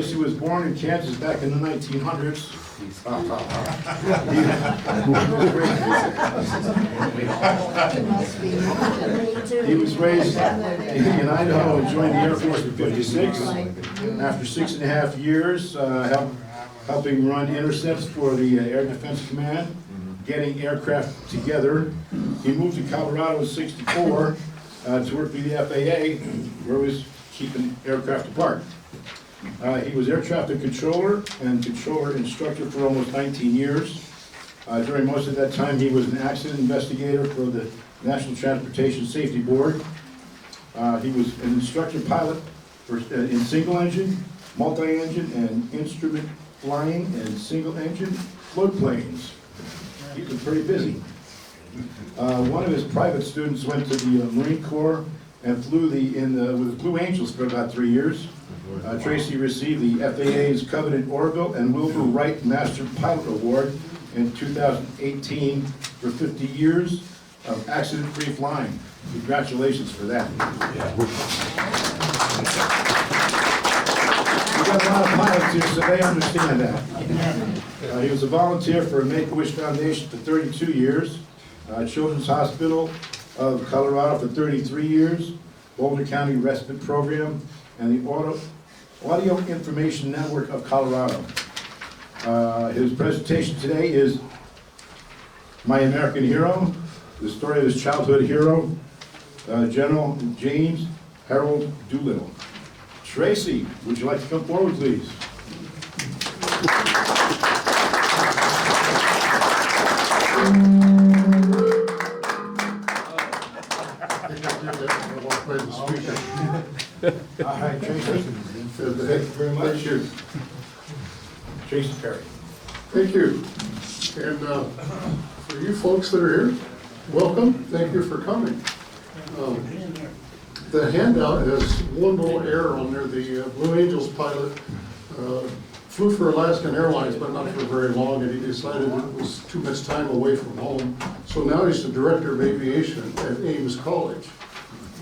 Tracy was born in Kansas back in the 1900s. He was raised in Idaho and joined the Air Force in '56. After 6.5 years, helping run intercepts for the Air Defense Command, getting aircraft together, he moved to Colorado in '64 to work for the FAA, where he was keeping aircraft apart. He was air traffic controller and controller instructor for almost 19 years. During most of that time, he was an accident investigator for the National Transportation Safety Board. He was an instructor pilot in single engine, multi-engine, and instrument flying and single engine float planes. He was pretty busy. One of his private students went to the Marine Corps and flew with Blue Angels for about 3 years. Tracy received the FAA's Covenant Orville and Wilbur Wright Master Pilot Award in 2018 for 50 years of accident-free flying. Congratulations for that. We got a lot of pilots here, so they understand that. He was a volunteer for Make-A-Wish Foundation for 32 years, Children's Hospital of Colorado for 33 years, Boulder County Respite Program, and the Audio Information Network of Colorado. His presentation today is My American Hero, the story of his childhood hero, General James Harold Doolittle. Tracy, would you like to come forward, please? All right, Tracy. Thank you very much. Tracy Perry. Thank you. And for you folks that are here, welcome. Thank you for coming. The handout has one little error on there. The Blue Angels pilot flew for Alaskan Airlines, but not for very long, and he decided it was too much time away from home. So now he's the director of aviation at Ames College,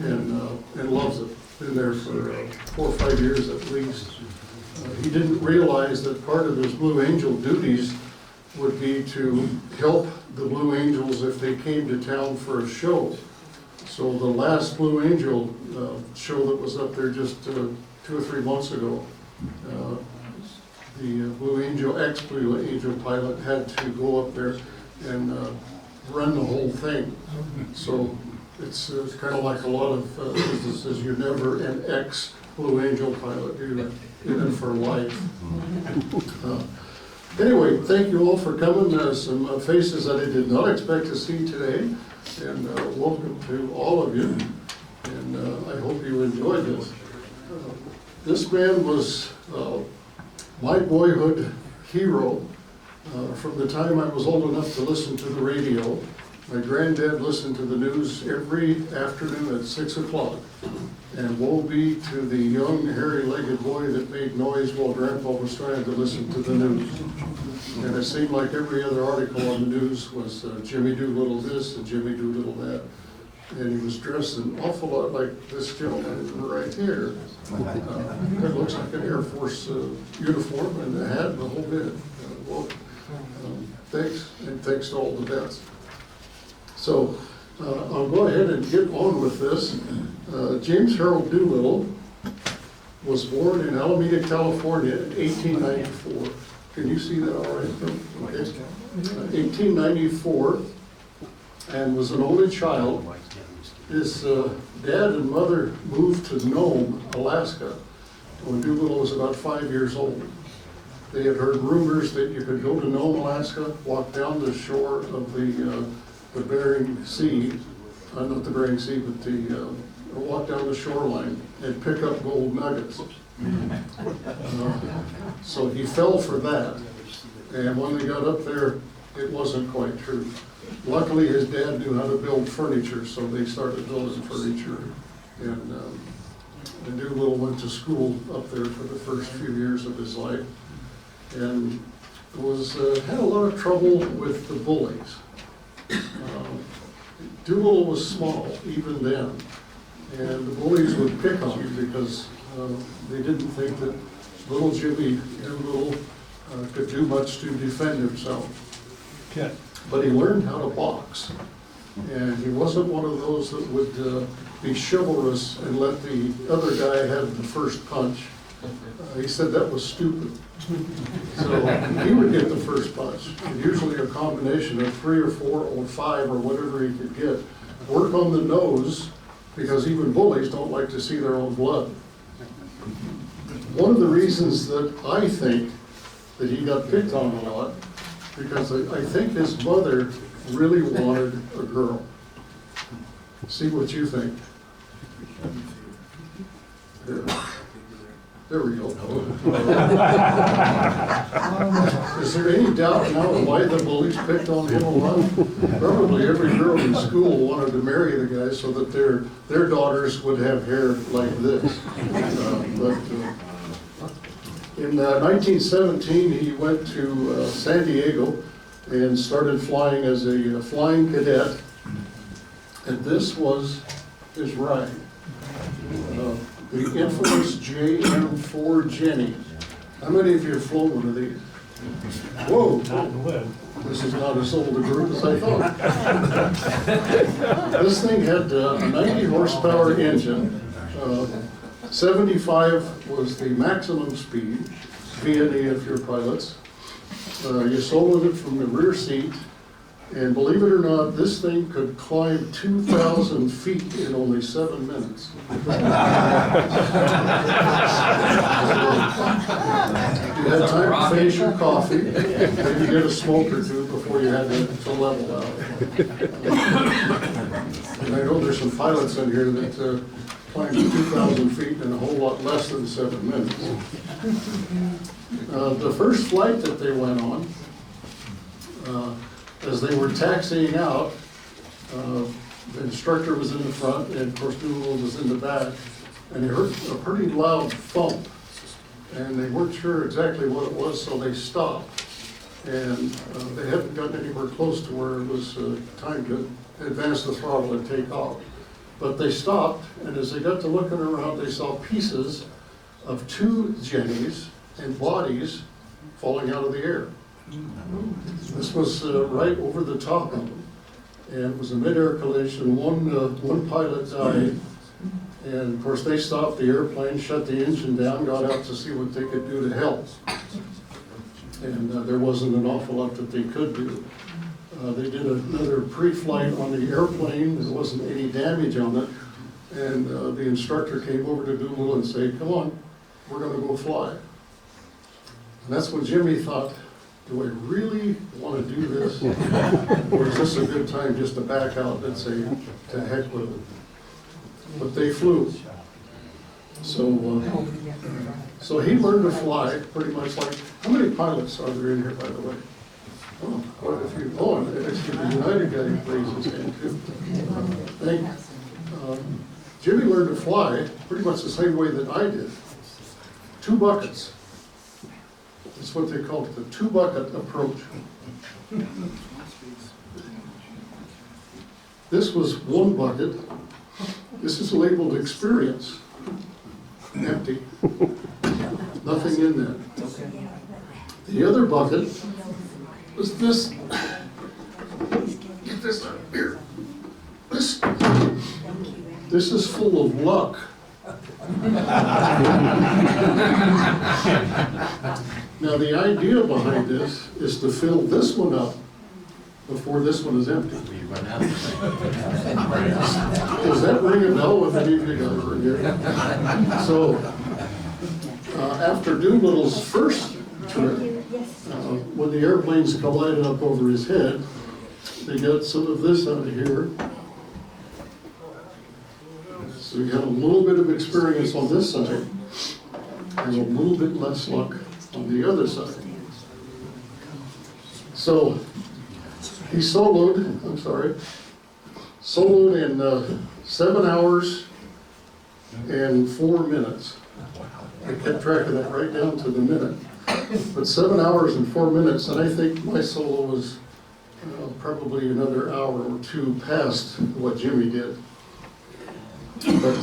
and loves it. Been there for 4 or 5 years at least. He didn't realize that part of his Blue Angel duties would be to help the Blue Angels if they came to town for a show. So the last Blue Angel show that was up there just 2 or 3 months ago, the Blue Angel, ex-Blue Angel pilot had to go up there and run the whole thing. So it's kind of like a lot of businesses. You're never an ex-Blue Angel pilot. You're in it for life. Anyway, thank you all for coming. Some faces that I did not expect to see today. And welcome to all of you. And I hope you enjoyed this. This man was my boyhood hero from the time I was old enough to listen to the radio. My granddad listened to the news every afternoon at 6 o'clock. And woe be to the young, hairy-legged boy that made noise while Grandpa was trying to listen to the news. And it seemed like every other article on the news was Jimmy Doolittle this and Jimmy Doolittle that. And he was dressed an awful lot like this gentleman right here. It looks like an Air Force uniform and a hat and the whole bit. Thanks, and thanks to all the vets. So I'll go ahead and get on with this. James Harold Doolittle was born in Alameda, California in 1894. Can you see that all right? Okay. 1894, and was an only child. His dad and mother moved to Nome, Alaska, when Doolittle was about 5 years old. They had heard rumors that you could go to Nome, Alaska, walk down the shore of the Bering Sea, not the Bering Sea, but walk down the shoreline and pick up gold nuggets. So he fell for that, and when they got up there, it wasn't quite true. Luckily, his dad knew how to build furniture, so they started building furniture, and Doolittle went to school up there for the first few years of his life, and had a lot of trouble with the bullies. Doolittle was small even then, and the bullies would pick on him because they didn't think that little Jimmy Doolittle could do much to defend himself. Okay. But he learned how to box. And he wasn't one of those that would be chivalrous and let the other guy have the first punch. He said that was stupid. So he would get the first punch. And usually a combination of 3 or 4 or 5 or whatever he could get. Work on the nose, because even bullies don't like to see their own blood. One of the reasons that I think that he got picked on a lot, because I think his mother really wanted a girl. See what you think. There we go. Is there any doubt now why the bullies picked on him a lot? Probably every girl in school wanted to marry the guy so that their daughters would have hair like this. In 1917, he went to San Diego and started flying as a flying cadet. And this was his ride. The infamous JM4 Jenny. How many of you have flown one of these? Whoa, this is not as old a group as I thought. This thing had a 90 horsepower engine. 75 was the maximum speed, VNA if you're pilots. You soloed it from the rear seat. And believe it or not, this thing could climb 2,000 feet in only 7 minutes. You had time to finish your coffee, maybe get a smoke or two before you had to level out. And I know there's some pilots in here that climbed 2,000 feet in a whole lot less than 7 minutes. The first flight that they went on, as they were taxiing out, the instructor was in the front, and of course Doolittle was in the back, and they heard a pretty loud thump, and they weren't sure exactly what it was, so they stopped. And they hadn't gotten anywhere close to where it was time to advance the throttle and take off. But they stopped, and as they got to looking around, they saw pieces of 2 Jennies and bodies falling out of the air. This was right over the top of them, and it was a mid-air collision. One pilot died, and of course they stopped the airplane, shut the engine down, got out to see what they could do to help. And there wasn't an awful lot that they could do. They did another pre-flight on the airplane. There wasn't any damage on it, and the instructor came over to Doolittle and said, "Come on, we're going to go fly." And that's when Jimmy thought, do I really want to do this? Or is this a good time just to back out and say, to heck with it? But they flew. So he learned to fly pretty much like, how many pilots are there in here, by the way? Oh, quite a few. Oh, and actually the United guy raised his hand too. Thank you. Jimmy learned to fly pretty much the same way that I did. 2 buckets. That's what they call it, the 2-bucket approach. This was 1 bucket. This is labeled experience. Empty. Nothing in there. The other bucket was this. Get this out here. This is full of luck. Now the idea behind this is to fill this one up before this one is empty. Does that ring a bell with any of you guys are here? So after Doolittle's first trip, when the airplanes collided up over his head, they got some of this out of here. So he had a little bit of experience on this side and a little bit less luck on the other side. So he soloed in 7 hours and 4 minutes. I kept track of that right down to the minute. But 7 hours and 4 minutes, and I think my solo was probably another hour or 2 past what Jimmy did. But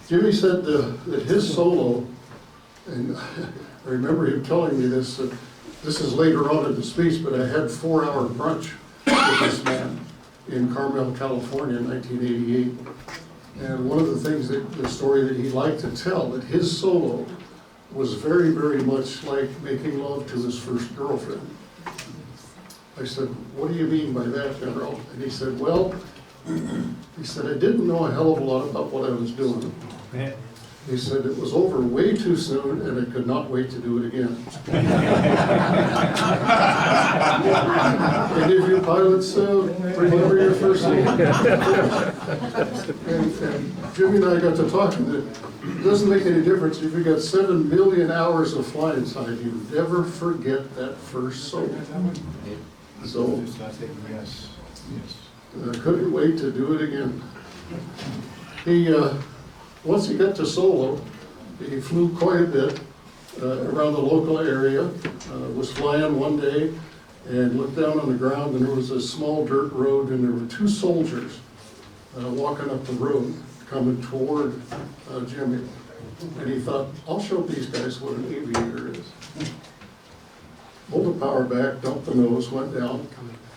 Jimmy said that his solo And I remember him telling me this, this is later on in the speech, but I had 4-hour brunch with this man in Carmel, California in 1988. And one of the things the story that he liked to tell, that his solo was very, very much like making love to his first girlfriend. I said, what do you mean by that, General? And he said, well, he said, I didn't know a hell of a lot about what I was doing. He said, it was over way too soon and I could not wait to do it again. Any of you pilots remember your first name? And Jimmy and I got to talking that it doesn't make any difference if you got 7 million hours of flying time, you never forget that first solo. So, Yes. I couldn't wait to do it again. He, once he got to solo, he flew quite a bit around the local area, was flying one day and looked down on the ground and there was a small dirt road and there were 2 soldiers walking up the road coming toward Jimmy. And he thought, I'll show these guys what an aviator is. Pulled the power back, dumped the nose, went down,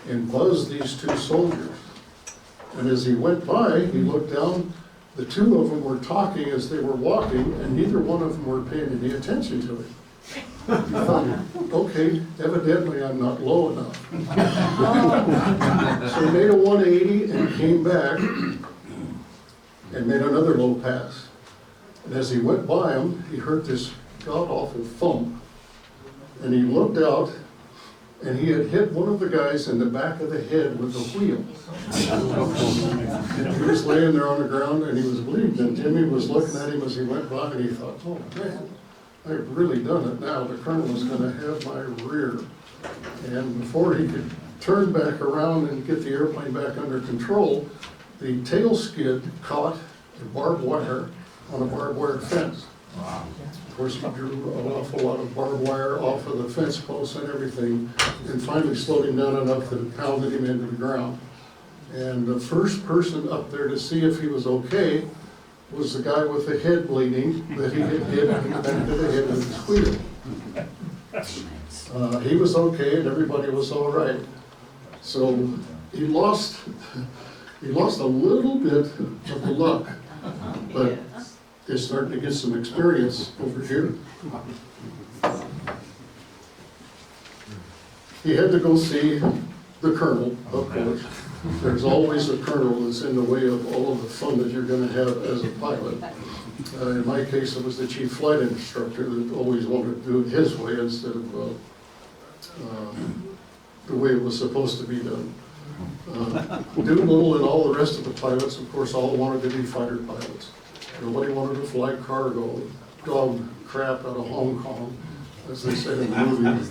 and buzzed these 2 soldiers. And as he went by, he looked down, the 2 of them were talking as they were walking, and neither one of them were paying any attention to him. He thought, okay, evidently I'm not low enough. So he made a 180 and came back and made another low pass. And as he went by him, he heard this god-awful thump. And he looked out, and he had hit one of the guys in the back of the head with a wheel. And he was laying there on the ground, and he was bleeding. And Jimmy was looking at him as he went by, and he thought, oh man, I've really done it now. The colonel is going to have my rear. And before he could turn back around and get the airplane back under control, the tail skid caught a barbed wire on a barbed wire fence. Wow. Of course, he drew an awful lot of barbed wire off of the fence posts and everything, and finally slowed him down enough that it pounded him into the ground. And the first person up there to see if he was okay was the guy with the head bleeding that he had hit in the back of the head with his wheel. He was okay, and everybody was all right. So he lost a little bit of the luck, but is starting to get some experience over here. He had to go see the colonel, of course. There's always a colonel that's in the way of all of the fun that you're going to have as a pilot. In my case, it was the chief flight instructor that always wanted to do it his way instead of the way it was supposed to be done. Doolittle and all the rest of the pilots, of course, all wanted to be fighter pilots. Nobody wanted to fly cargo, dog crap out of Hong Kong, as they said in the movie.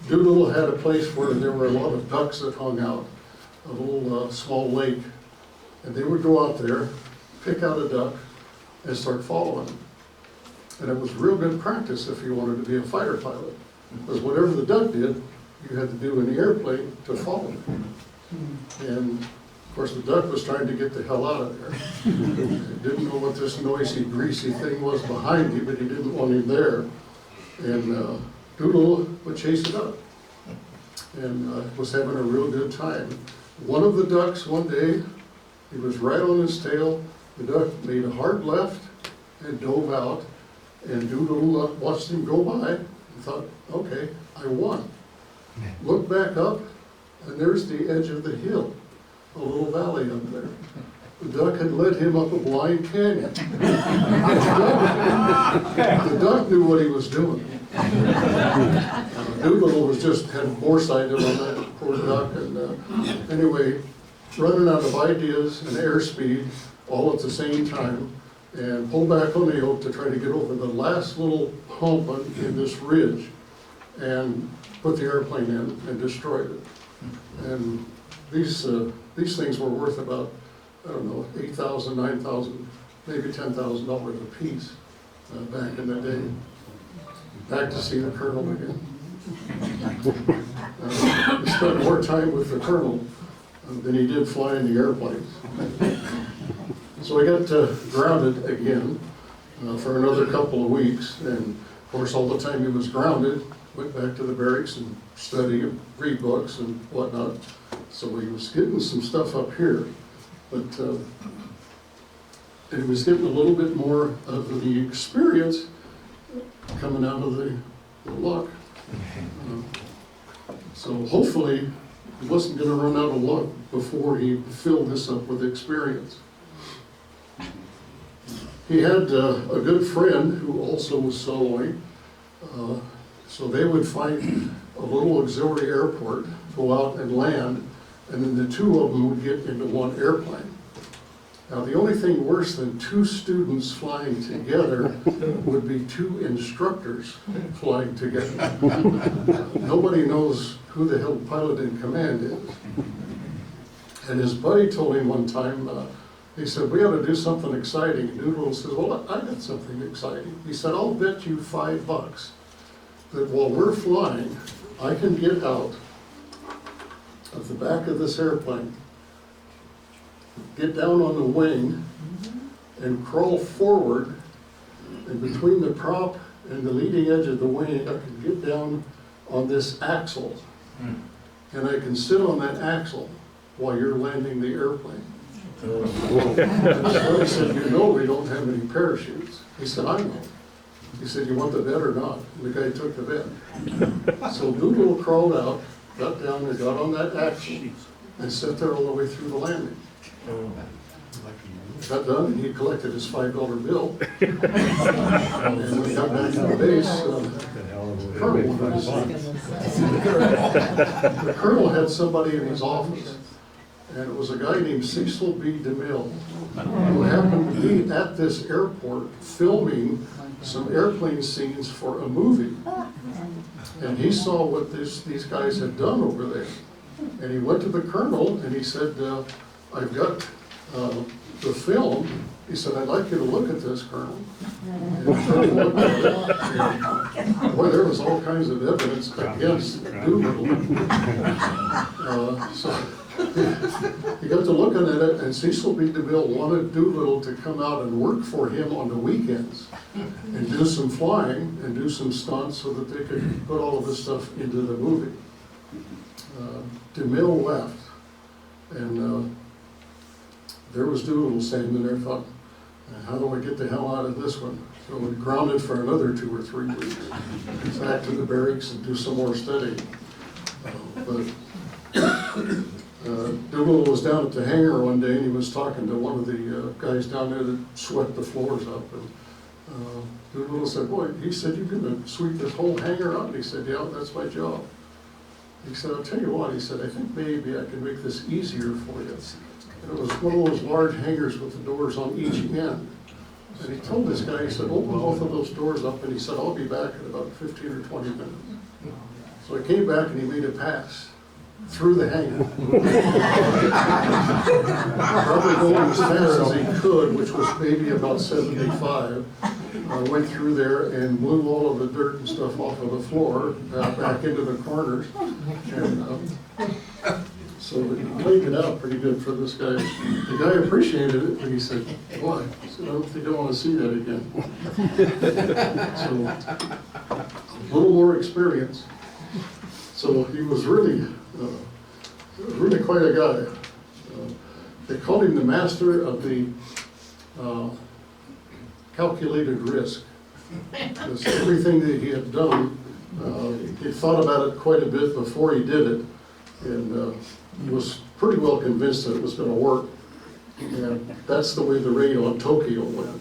Doolittle had a place where there were a lot of ducks that hung out, a little small lake, and they would go out there, pick out a duck, and start following them. And it was real good practice if you wanted to be a fighter pilot, because whatever the duck did, you had to do in the airplane to follow them. And of course, the duck was trying to get the hell out of there. He didn't know what this noisy, greasy thing was behind him, but he didn't want him there. And Doolittle would chase it up and was having a real good time. One of the ducks one day, he was right on his tail. The duck made a hard left and dove out, and Doolittle watched him go by and thought, okay, I won. Looked back up, and there's the edge of the hill. A little valley up there. The duck had led him up a blind canyon. The duck knew what he was doing. Doolittle was just had foresight on that poor duck, and anyway, running out of ideas and airspeed all at the same time, and pulled back on the oak to try to get over the last little hump in this ridge, and put the airplane in and destroyed it. And these things were worth about, I don't know, $8,000, $9,000, maybe $10,000 a piece back in the day. Back to see the colonel again. He spent more time with the colonel than he did flying the airplanes. So I got grounded again, for another couple of weeks. And of course, all the time he was grounded, went back to the barracks and study and read books and whatnot. So he was getting some stuff up here, but he was getting a little bit more of the experience coming out of the luck. So hopefully he wasn't going to run out of luck before he filled this up with experience. He had a good friend who also was soloing. So they would find a little auxiliary airport, go out and land, and then the two of them would get into one airplane. Now, the only thing worse than two students flying together would be two instructors flying together. Nobody knows who the hell pilot in command is. And his buddy told him one time, he said, we ought to do something exciting. And Doolittle says, well, I got something exciting. He said, I'll bet you $5 that while we're flying, I can get out of the back of this airplane, get down on the wing, and crawl forward, and between the prop and the leading edge of the wing, I can get down on this axle, and I can sit on that axle while you're landing the airplane. And so he said, you know we don't have any parachutes. He said, I know. He said, you want the bet or not? And the guy took the bet. So Doolittle crawled out, got down there, got on that axle, and sat there all the way through the landing. Got done, and he collected his $5 bill. And when he got back to the base, the colonel wanted to see him. The colonel had somebody in his office, and it was a guy named Cecil B. DeMille, who happened to be at this airport filming some airplane scenes for a movie. And he saw what these guys had done over there. And he went to the colonel and he said, I've got the film. He said, I'd like you to look at this, Colonel. And the colonel looked at it. And, boy, there was all kinds of evidence against Doolittle. So he got to looking at it, and Cecil B. DeMille wanted Doolittle to come out and work for him on the weekends and do some flying and do some stunts so that they could put all of this stuff into the movie. DeMille left, and there was Doolittle standing there, thought, how do I get the hell out of this one? So we grounded for another 2 or 3 weeks. Back to the barracks and do some more studying. Doolittle was down at the hangar one day, and he was talking to one of the guys down there that swept the floors up. And Doolittle said, boy, he said, you're going to sweep this whole hangar up? He said, yeah, that's my job. He said, I'll tell you what, he said, I think maybe I can make this easier for you. And it was one of those large hangars with the doors on each end. And he told this guy, he said, open both of those doors up, and he said, I'll be back in about 15 or 20 minutes. So he came back and he made a pass through the hangar. Probably going as fast as he could, which was maybe about 75. Went through there and blew all of the dirt and stuff off of the floor, back into the corners. And so he laid it out pretty good for this guy. The guy appreciated it, but he said, boy, I don't think I want to see that again. So a little more experience. So he was really quite a guy. They called him the master of the calculated risk. Because everything that he had done, he thought about it quite a bit before he did it, and he was pretty well convinced that it was going to work. And that's the way the raid on Tokyo went,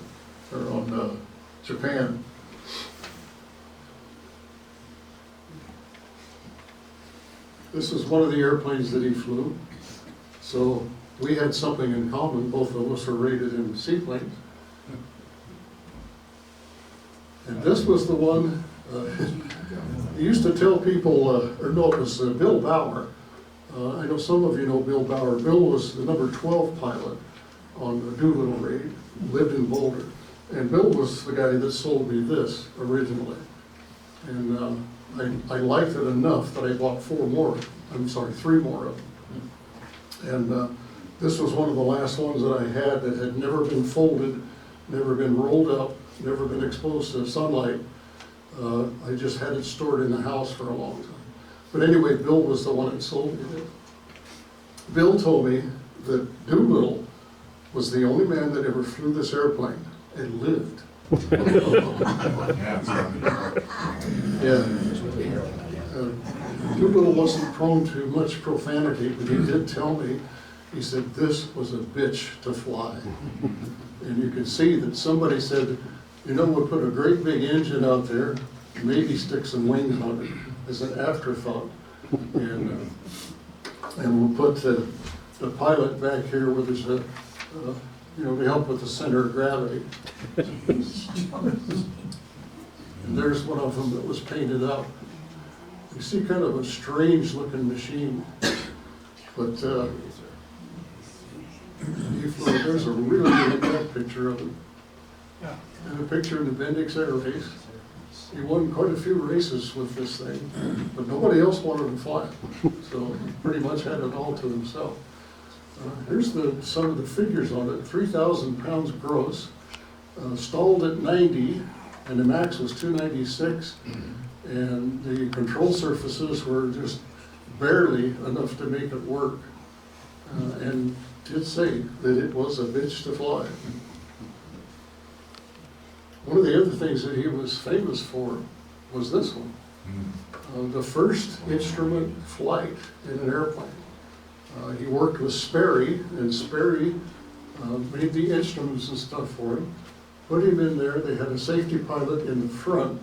or on Japan. This is one of the airplanes that he flew. So we had something in common. Both of us were rated in seaplanes. And this was the one, he used to tell people, or no, it was Bill Bauer. I know some of you know Bill Bauer. Bill was the number 12 pilot on the Doolittle raid, lived in Boulder. And Bill was the guy that sold me this originally. And I liked it enough that I bought 3 more of them. And this was one of the last ones that I had that had never been folded, never been rolled up, never been exposed to sunlight. I just had it stored in the house for a long time. But anyway, Bill was the one that sold me it. Bill told me that Doolittle was the only man that ever flew this airplane and lived. Yeah. Doolittle wasn't prone to much profanity, but he did tell me, he said, this was a bitch to fly. And you can see that somebody said, you know, we'll put a great big engine out there, maybe stick some wings on it as an afterthought. And we'll put the pilot back here where there's a, you know, to help with the center of gravity. And there's one of them that was painted up. You see kind of a strange looking machine, but there's a really, really bad picture of him. And a picture in the Bendix Air Race. He won quite a few races with this thing, but nobody else wanted to fly it. So he pretty much had it all to himself. Here's some of the figures on it. 3,000 pounds gross, stalled at 90, and the max was 296. And the control surfaces were just barely enough to make it work. And did say that it was a bitch to fly. One of the other things that he was famous for was this one. The first instrument flight in an airplane. He worked with Sperry, and Sperry made the instruments and stuff for him. Put him in there. They had a safety pilot in the front,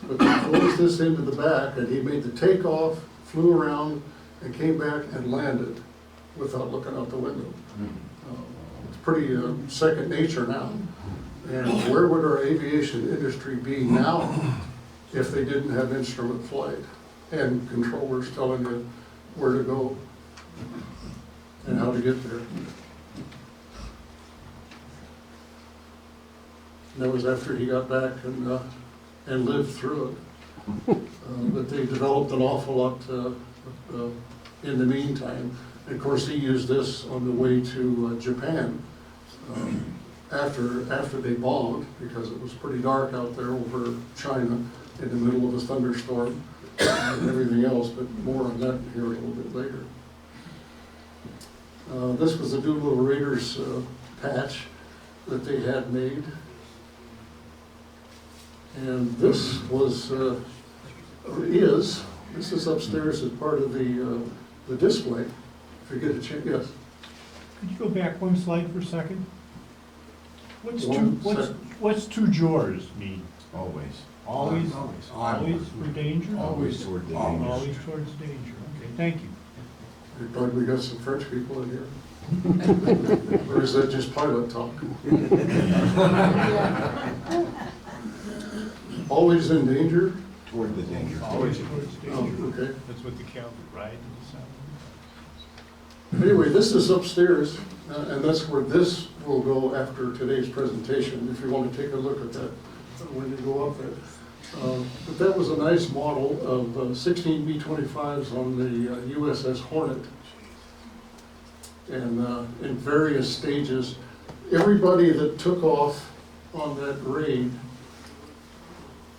but they closed this into the back, and he made the takeoff, flew around, and came back and landed without looking out the window. It's pretty second nature now. And where would our aviation industry be now if they didn't have instrument flight and controllers telling you where to go and how to get there? And that was after he got back and lived through it. But they developed an awful lot in the meantime. And of course, he used this on the way to Japan after they bombed, because it was pretty dark out there over China in the middle of a thunderstorm and everything else, but more on that here a little bit later. This was the Doolittle Raiders patch that they had made. And this was, this is upstairs as part of the display. If you get a chance, yes. Could you go back one slide for a second? One second. What's two drawers mean? Always. Always, Always. always for danger? Always toward the danger. Always towards danger, okay, thank you. You thought we got some French people in here? Or is that just pilot talk? Always in danger? Toward the danger. Always towards Oh, danger. okay. That's what the cavalry ride in the south. Anyway, this is upstairs, and that's where this will go after today's presentation, if you want to take a look at that when you go up there. But that was a nice model of 16 B-25s on the USS Hornet. And in various stages, everybody that took off on that raid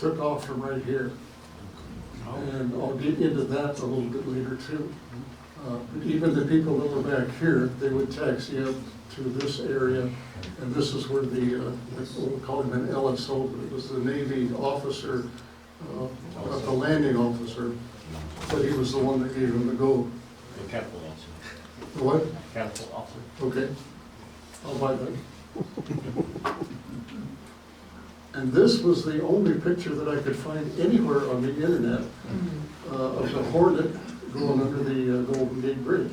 took off from right here. And I'll get into that a little bit later too. But even the people that were back here, they would taxi up to this area, and this is where we'll call him an LSO, but it was the Navy officer, the landing officer, but he was the one that gave him the go. The capital officer. The what? Capital officer. Okay, I'll buy that. And this was the only picture that I could find anywhere on the internet of the Hornet going under the Golden Gate Bridge.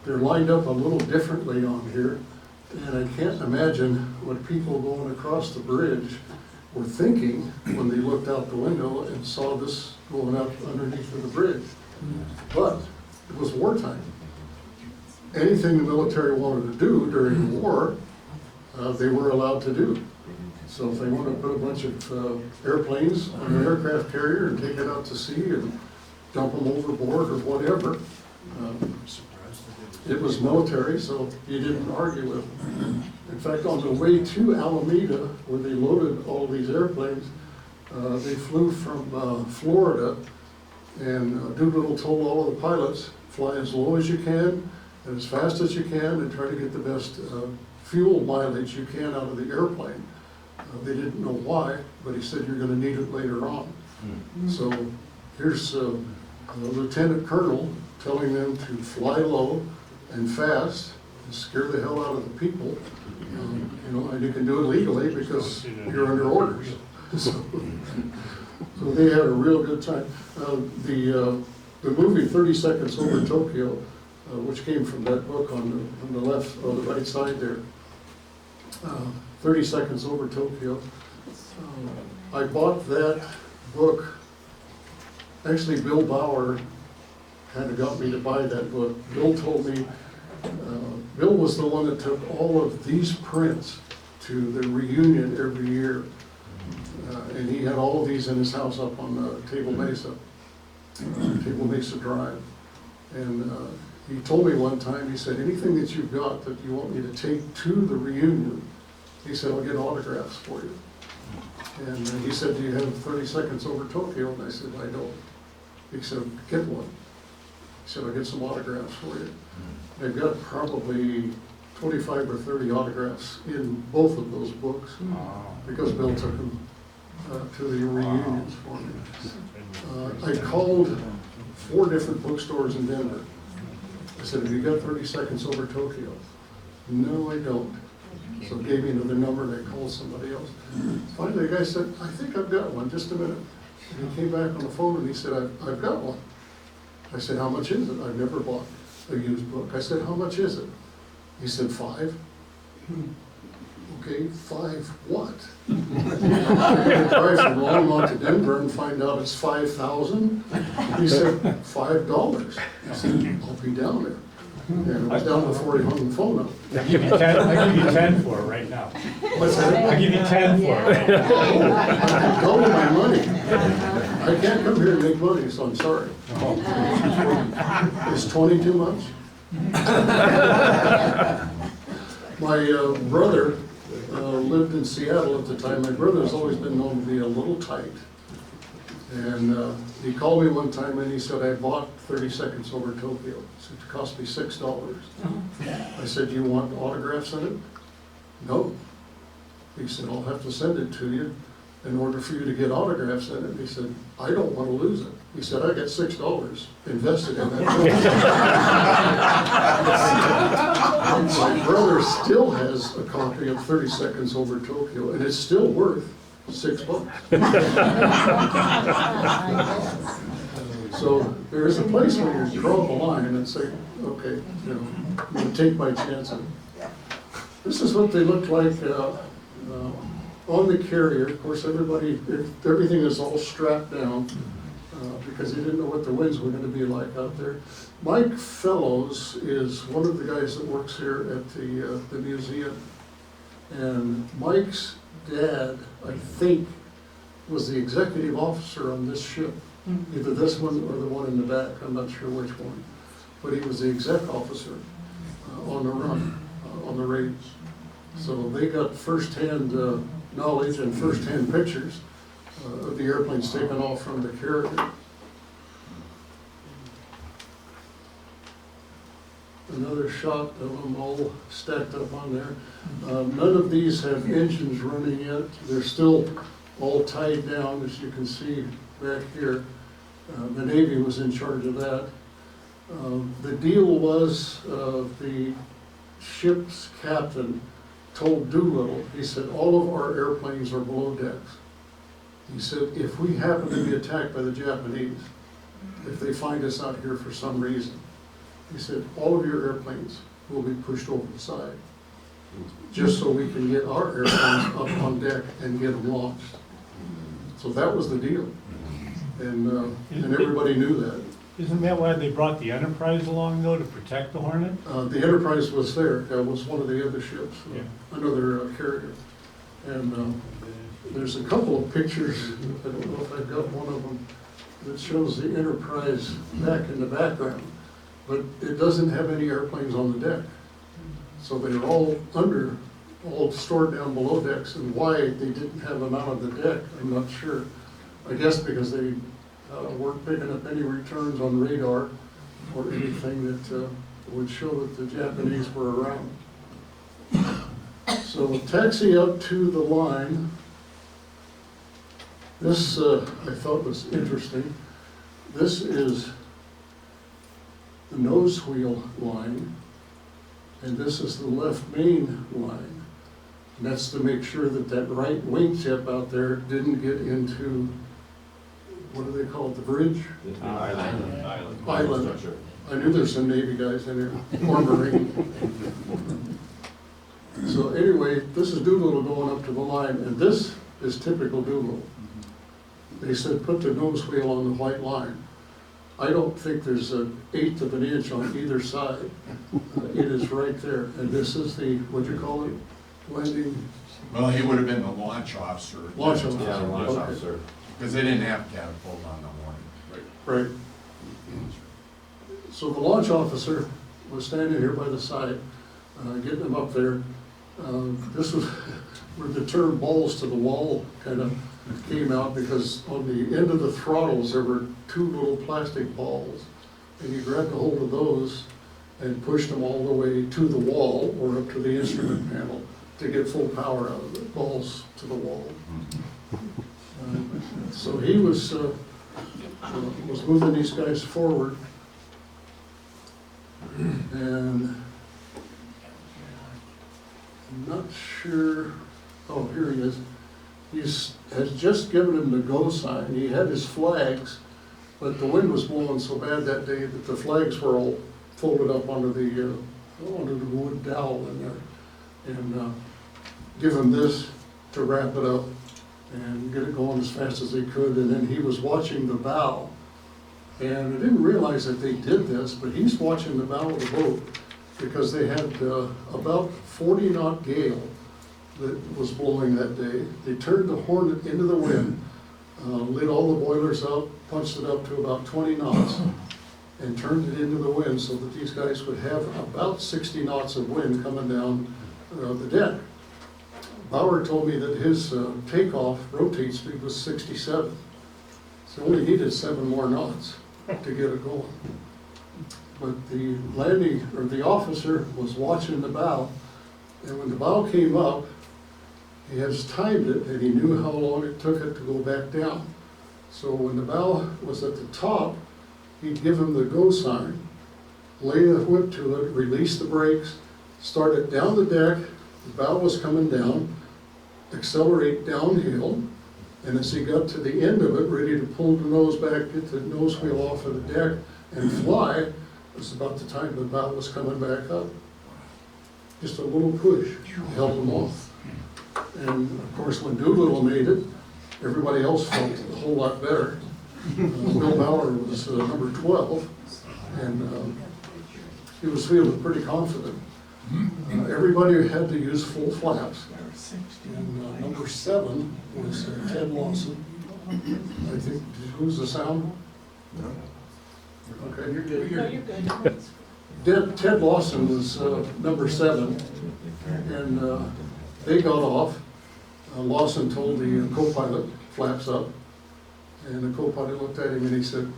They're lined up a little differently on here, and I can't imagine what people going across the bridge were thinking when they looked out the window and saw this going up underneath of the bridge. But it was wartime. Anything the military wanted to do during war, they were allowed to do. So if they wanted to put a bunch of airplanes on an aircraft carrier and take it out to sea and dump them overboard or whatever, it was military, so you didn't argue with them. In fact, on the way to Alameda, where they loaded all these airplanes, they flew from Florida, and Doolittle told all of the pilots, fly as low as you can and as fast as you can and try to get the best fuel mileage you can out of the airplane. They didn't know why, but he said you're gonna need it later on. So here's a lieutenant colonel telling them to fly low and fast and scare the hell out of the people. You know, and you can do it legally because you're under orders. So they had a real good time. The movie 30 Seconds Over Tokyo, which came from that book on the left, or the right side there, 30 Seconds Over Tokyo. I bought that book. Actually, Bill Bauer kind of got me to buy that book. Bill told me, Bill was the one that took all of these prints to the reunion every year. And he had all of these in his house up on Table Mesa Drive. And he told me one time, he said, anything that you've got that you want me to take to the reunion, he said, I'll get autographs for you. And he said, do you have 30 Seconds Over Tokyo? And I said, I don't. He said, get one. He said, I'll get some autographs for you. They've got probably 25 or 30 autographs in both of those books because Bill took them to the reunions for me. I called 4 different bookstores in Denver. I said, have you got 30 Seconds Over Tokyo? No, I don't. So gave me another number, and I called somebody else. Finally, the guy said, I think I've got one, just a minute. And he came back on the phone and he said, I've got one. I said, how much is it? I've never bought a used book. I said, how much is it? He said, 5. Okay, 5 what? I'm gonna drive from Longmont to Denver and find out it's 5,000. He said, $5. I said, I'll be down there. And I was down before he hung the phone up. I'll give you 10 for it right now. What's that? I'll give you 10 for it. I double my money. I can't come here and make money, so I'm sorry. Is 20 too much? My brother lived in Seattle at the time. My brother's always been known to be a little tight. And he called me one time and he said, I bought 30 Seconds Over Tokyo. He said, it cost me $6. I said, do you want autographs in it? No. He said, I'll have to send it to you in order for you to get autographs in it. He said, I don't want to lose it. He said, I got $6 invested in that book. My brother still has a copy of 30 Seconds Over Tokyo, and it's still worth $6. So there is a place where you draw the line and say, okay, you know, I'm going to take my chances. This is what they look like on the carrier. Of course, everything is all strapped down because they didn't know what the winds were going to be like out there. Mike Fellows is one of the guys that works here at the museum. And Mike's dad, I think, was the executive officer on this ship. Either this one or the one in the back, I'm not sure which one. But he was the exec officer on the run, on the raids. So they got firsthand knowledge and firsthand pictures of the airplanes taken off from the carrier. Another shot of them all stacked up on there. None of these have engines running yet. They're still all tied down, as you can see back here. The Navy was in charge of that. The deal was the ship's captain told Doolittle, he said, all of our airplanes are below decks. He said, if we happen to be attacked by the Japanese, if they find us out here for some reason, he said, all of your airplanes will be pushed over the side, just so we can get our airplanes up on deck and get them launched. So that was the deal. And everybody knew that. Isn't that why they brought the Enterprise along, though, to protect the Hornet? The Enterprise was there. That was one of the other ships, another carrier. And there's a couple of pictures, I don't know if I've got one of them, that shows the Enterprise back in the background. But it doesn't have any airplanes on the deck. So they're all under all stored down below decks, and why they didn't have them out on the deck, I'm not sure. I guess because they weren't picking up any returns on radar or anything that would show that the Japanese were around. So we'll taxi up to the line. This I thought was interesting. This is the nose wheel line, and this is the left main line. And that's to make sure that that right wingtip out there didn't get into, what do they call it, the bridge? Island. Island. I knew there's some Navy guys in there, or Marine. So anyway, this is Doolittle going up to the line, and this is typical Doolittle. They said put the nose wheel on the white line. I don't think there's an eighth of an inch on either side. It is right there, and this is the, what'd you call it, landing? Well, he would have been the launch officer. Launch officer. Yeah, launch Okay. officer. Because they didn't have catapult on the horn. Right. So the launch officer was standing here by the side, getting them up there. This was where the term balls to the wall kind of came out, because on the end of the throttles, there were two little plastic balls. And you grabbed a hold of those and pushed them all the way to the wall or up to the instrument panel to get full power out of it, balls to the wall. So he was moving these guys forward. And I'm not sure, oh, here he is. Has just given him the go sign. He had his flags, but the wind was blowing so bad that day that the flags were all folded up onto the wood dowel in there. And give him this to wrap it up and get it going as fast as they could. And then he was watching the bow. And I didn't realize that they did this, but he's watching the bow of the boat, because they had about 40 knot gale that was blowing that day. They turned the Hornet into the wind, lit all the boilers up, punched it up to about 20 knots, and turned it into the wind so that these guys would have about 60 knots of wind coming down the deck. Bauer told me that his takeoff rotate speed was 67. So only needed 7 more knots to get it going. But the landing, or the officer was watching the bow, and when the bow came up, he has timed it, and he knew how long it took it to go back down. So when the bow was at the top, he'd give him the go sign, lay the whip to it, release the brakes, start it down the deck, the bow was coming down, accelerate downhill, and as he got to the end of it, ready to pull the nose back, get the nose wheel off of the deck and fly, it was about the time the bow was coming back up. Just a little push held them off. And of course, when Doolittle made it, everybody else felt a whole lot better. Bill Bauer was number 12, and he was feeling pretty confident. Everybody had to use full flaps. And number 7 was Ted Lawson. I think, who's the sound? Okay, you're good. No, you're good. Ted Lawson was number 7, and they got off. Lawson told the co-pilot, flaps up, and the co-pilot looked at him and he said,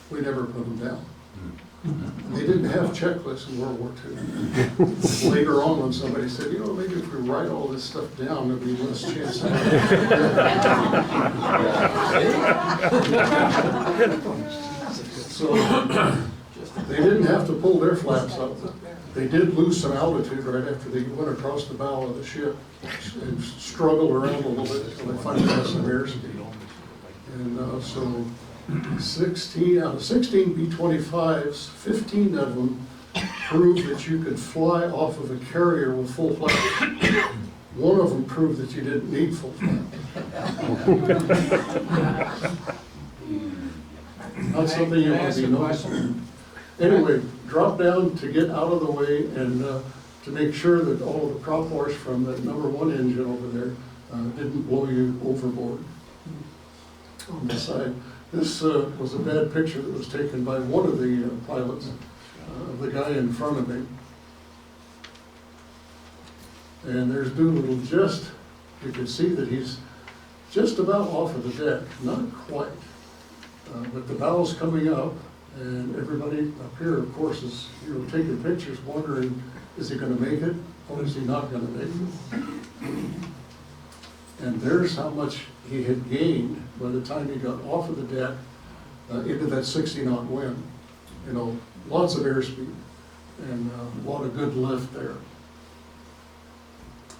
"We never put them down." And they didn't have checklists in World War II. Later on, when somebody said, maybe if we write all this stuff down, there'd be less chance of So they didn't have to pull their flaps up. They did lose some altitude right after they went across the bow of the ship and struggled around a little bit until they finally got some airspeed. And so 16 out of 16 B-25s, 15 of them proved that you could fly off of a carrier with full flaps. One of them proved that you didn't need full flaps. Not something you want to be noticing. Anyway, drop down to get out of the way and to make sure that all of the prop wash from the number 1 engine over there didn't blow you overboard on the side. This was a bad picture that was taken by one of the pilots, the guy in front of me. And there's Doolittle you can see that he's just about off of the deck, not quite. But the bow's coming up, and everybody up here, of course, is, taking pictures, wondering, is he gonna make it, or is he not gonna make it? And there's how much he had gained by the time he got off of the deck, into that 60-knot wind. Lots of airspeed, and a lot of good lift there.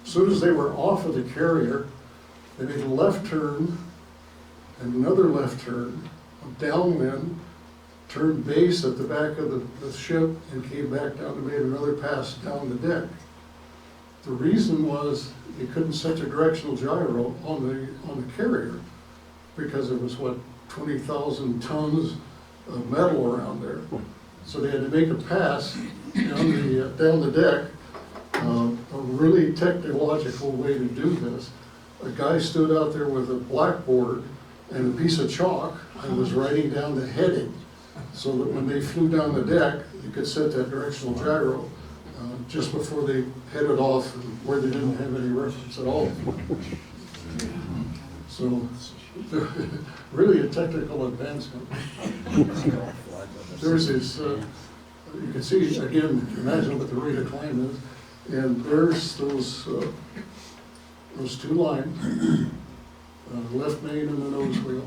As soon as they were off of the carrier, they made a left turn, and another left turn, downwind, turned base at the back of the ship, and came back down and made another pass down the deck. The reason was they couldn't set a directional gyro on the carrier, because it was, 20,000 tons of metal around there. So they had to make a pass down the deck. A really technological way to do this. A guy stood out there with a blackboard and a piece of chalk and was writing down the heading, so that when they flew down the deck, you could set that directional gyro just before they headed off where they didn't have any reference at all. So, really a technical advancement. There's this, you can see, again, imagine what the rate of climb is. And there's those two lines, left main and the nose wheel.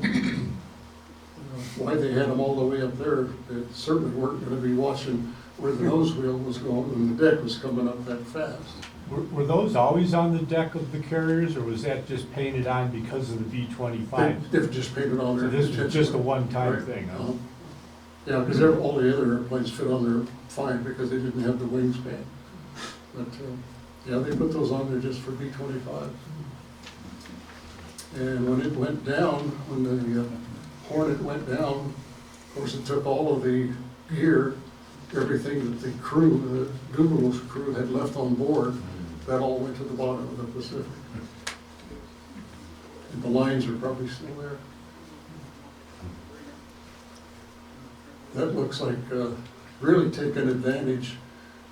Why they had them all the way up there, they certainly weren't going to be watching where the nose wheel was going and the deck was coming up that fast. Were those always on the deck of the carriers, or was that just painted on because of the B-25? They've just painted on there. So this was just a one-time thing, huh? Yeah, because all the other airplanes fit on there fine because they didn't have the wingspan. But, yeah, they put those on there just for B-25. And when it went down, when the Hornet went down, of course, it took all of the gear, everything that the crew, the Doolittle's crew had left on board, that all went to the bottom of the Pacific. And the lines are probably still there. That looks like really taking advantage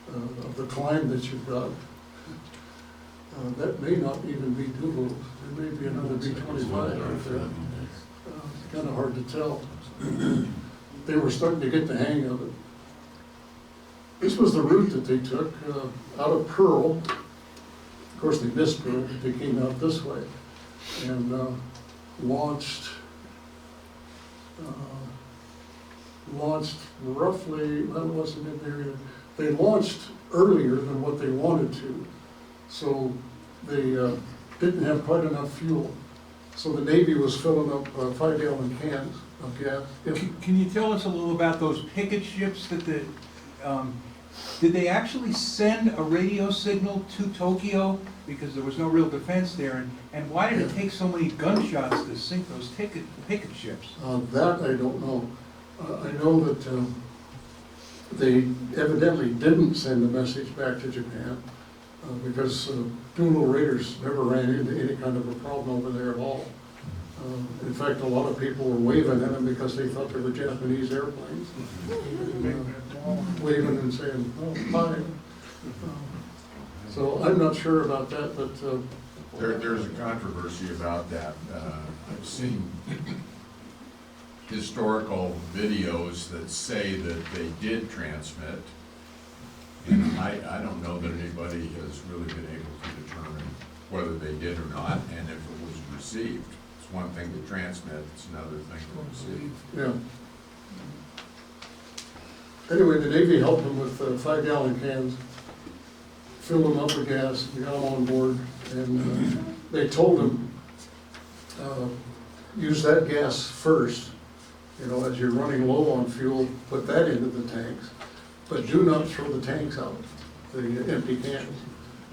of the climb that you've got. That may not even be Doolittle. There may be another B-25 out there. It's kind of hard to tell. They were starting to get the hang of it. This was the route that they took out of Pearl. Of course, they missed Pearl, but they came out this way and launched roughly, that wasn't in there yet. They launched earlier than what they wanted to, so they didn't have quite enough fuel. So the Navy was filling up 5-gallon cans of gas. Yep. Can you tell us a little about those picket ships that did they actually send a radio signal to Tokyo? Because there was no real defense there, and why did it take so many gunshots to sink those picket ships? That I don't know. I know that they evidently didn't send a message back to Japan because Doolittle raiders never ran into any kind of a problem over there at all. In fact, a lot of people were waving at them because they thought they were Japanese airplanes. Waving and saying, oh, hi. So I'm not sure about that, but... There's a controversy about that. I've seen historical videos that say that they did transmit. And I don't know that anybody has really been able to determine whether they did or not, and if it was received. It's one thing to transmit, it's another thing to receive. Yeah. Anyway, the Navy helped them with 5-gallon cans, filled them up with gas, and got them on board, and they told them, use that gas first. As you're running low on fuel, put that into the tanks, but do not throw the tanks out, the empty cans,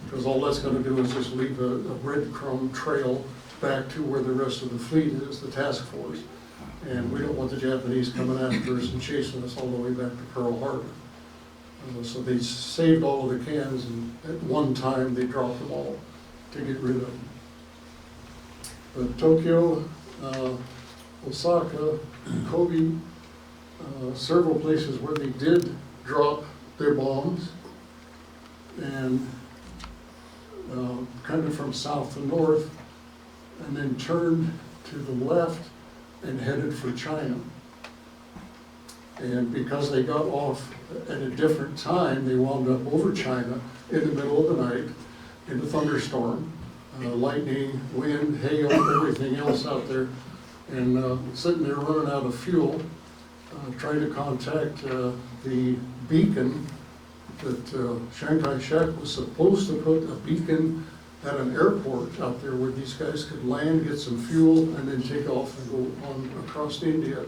because all that's going to do is just leave a breadcrumb trail back to where the rest of the fleet is, the task force. And we don't want the Japanese coming after us and chasing us all the way back to Pearl Harbor. So they saved all of the cans, and at one time they dropped them all to get rid of them. But Tokyo, Osaka, Kobe, several places where they did drop their bombs, and kind of from south to north, and then turned to the left and headed for China. And because they got off at a different time, they wound up over China in the middle of the night in a thunderstorm, lightning, wind, hail, everything else out there, and sitting there running out of fuel, trying to contact the beacon that Chiang Kai-shek was supposed to put a beacon at an airport out there where these guys could land, get some fuel, and then take off and go on across India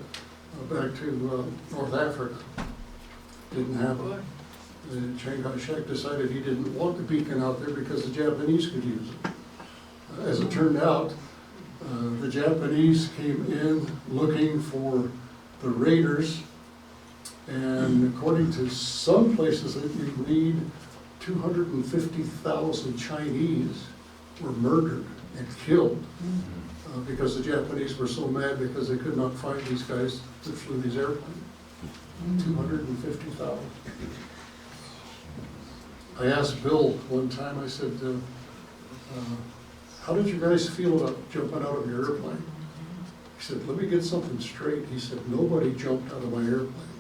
back to North Africa. Didn't happen. Chiang Kai-shek decided he didn't want the beacon out there because the Japanese could use it. As it turned out, the Japanese came in looking for the raiders, and according to some places that you read, 250,000 Chinese were murdered and killed because the Japanese were so mad because they could not find these guys that flew these airplanes. 250,000. I asked Bill one time, I said, how did you guys feel about jumping out of your airplane? He said, let me get something straight. He said, nobody jumped out of my airplane.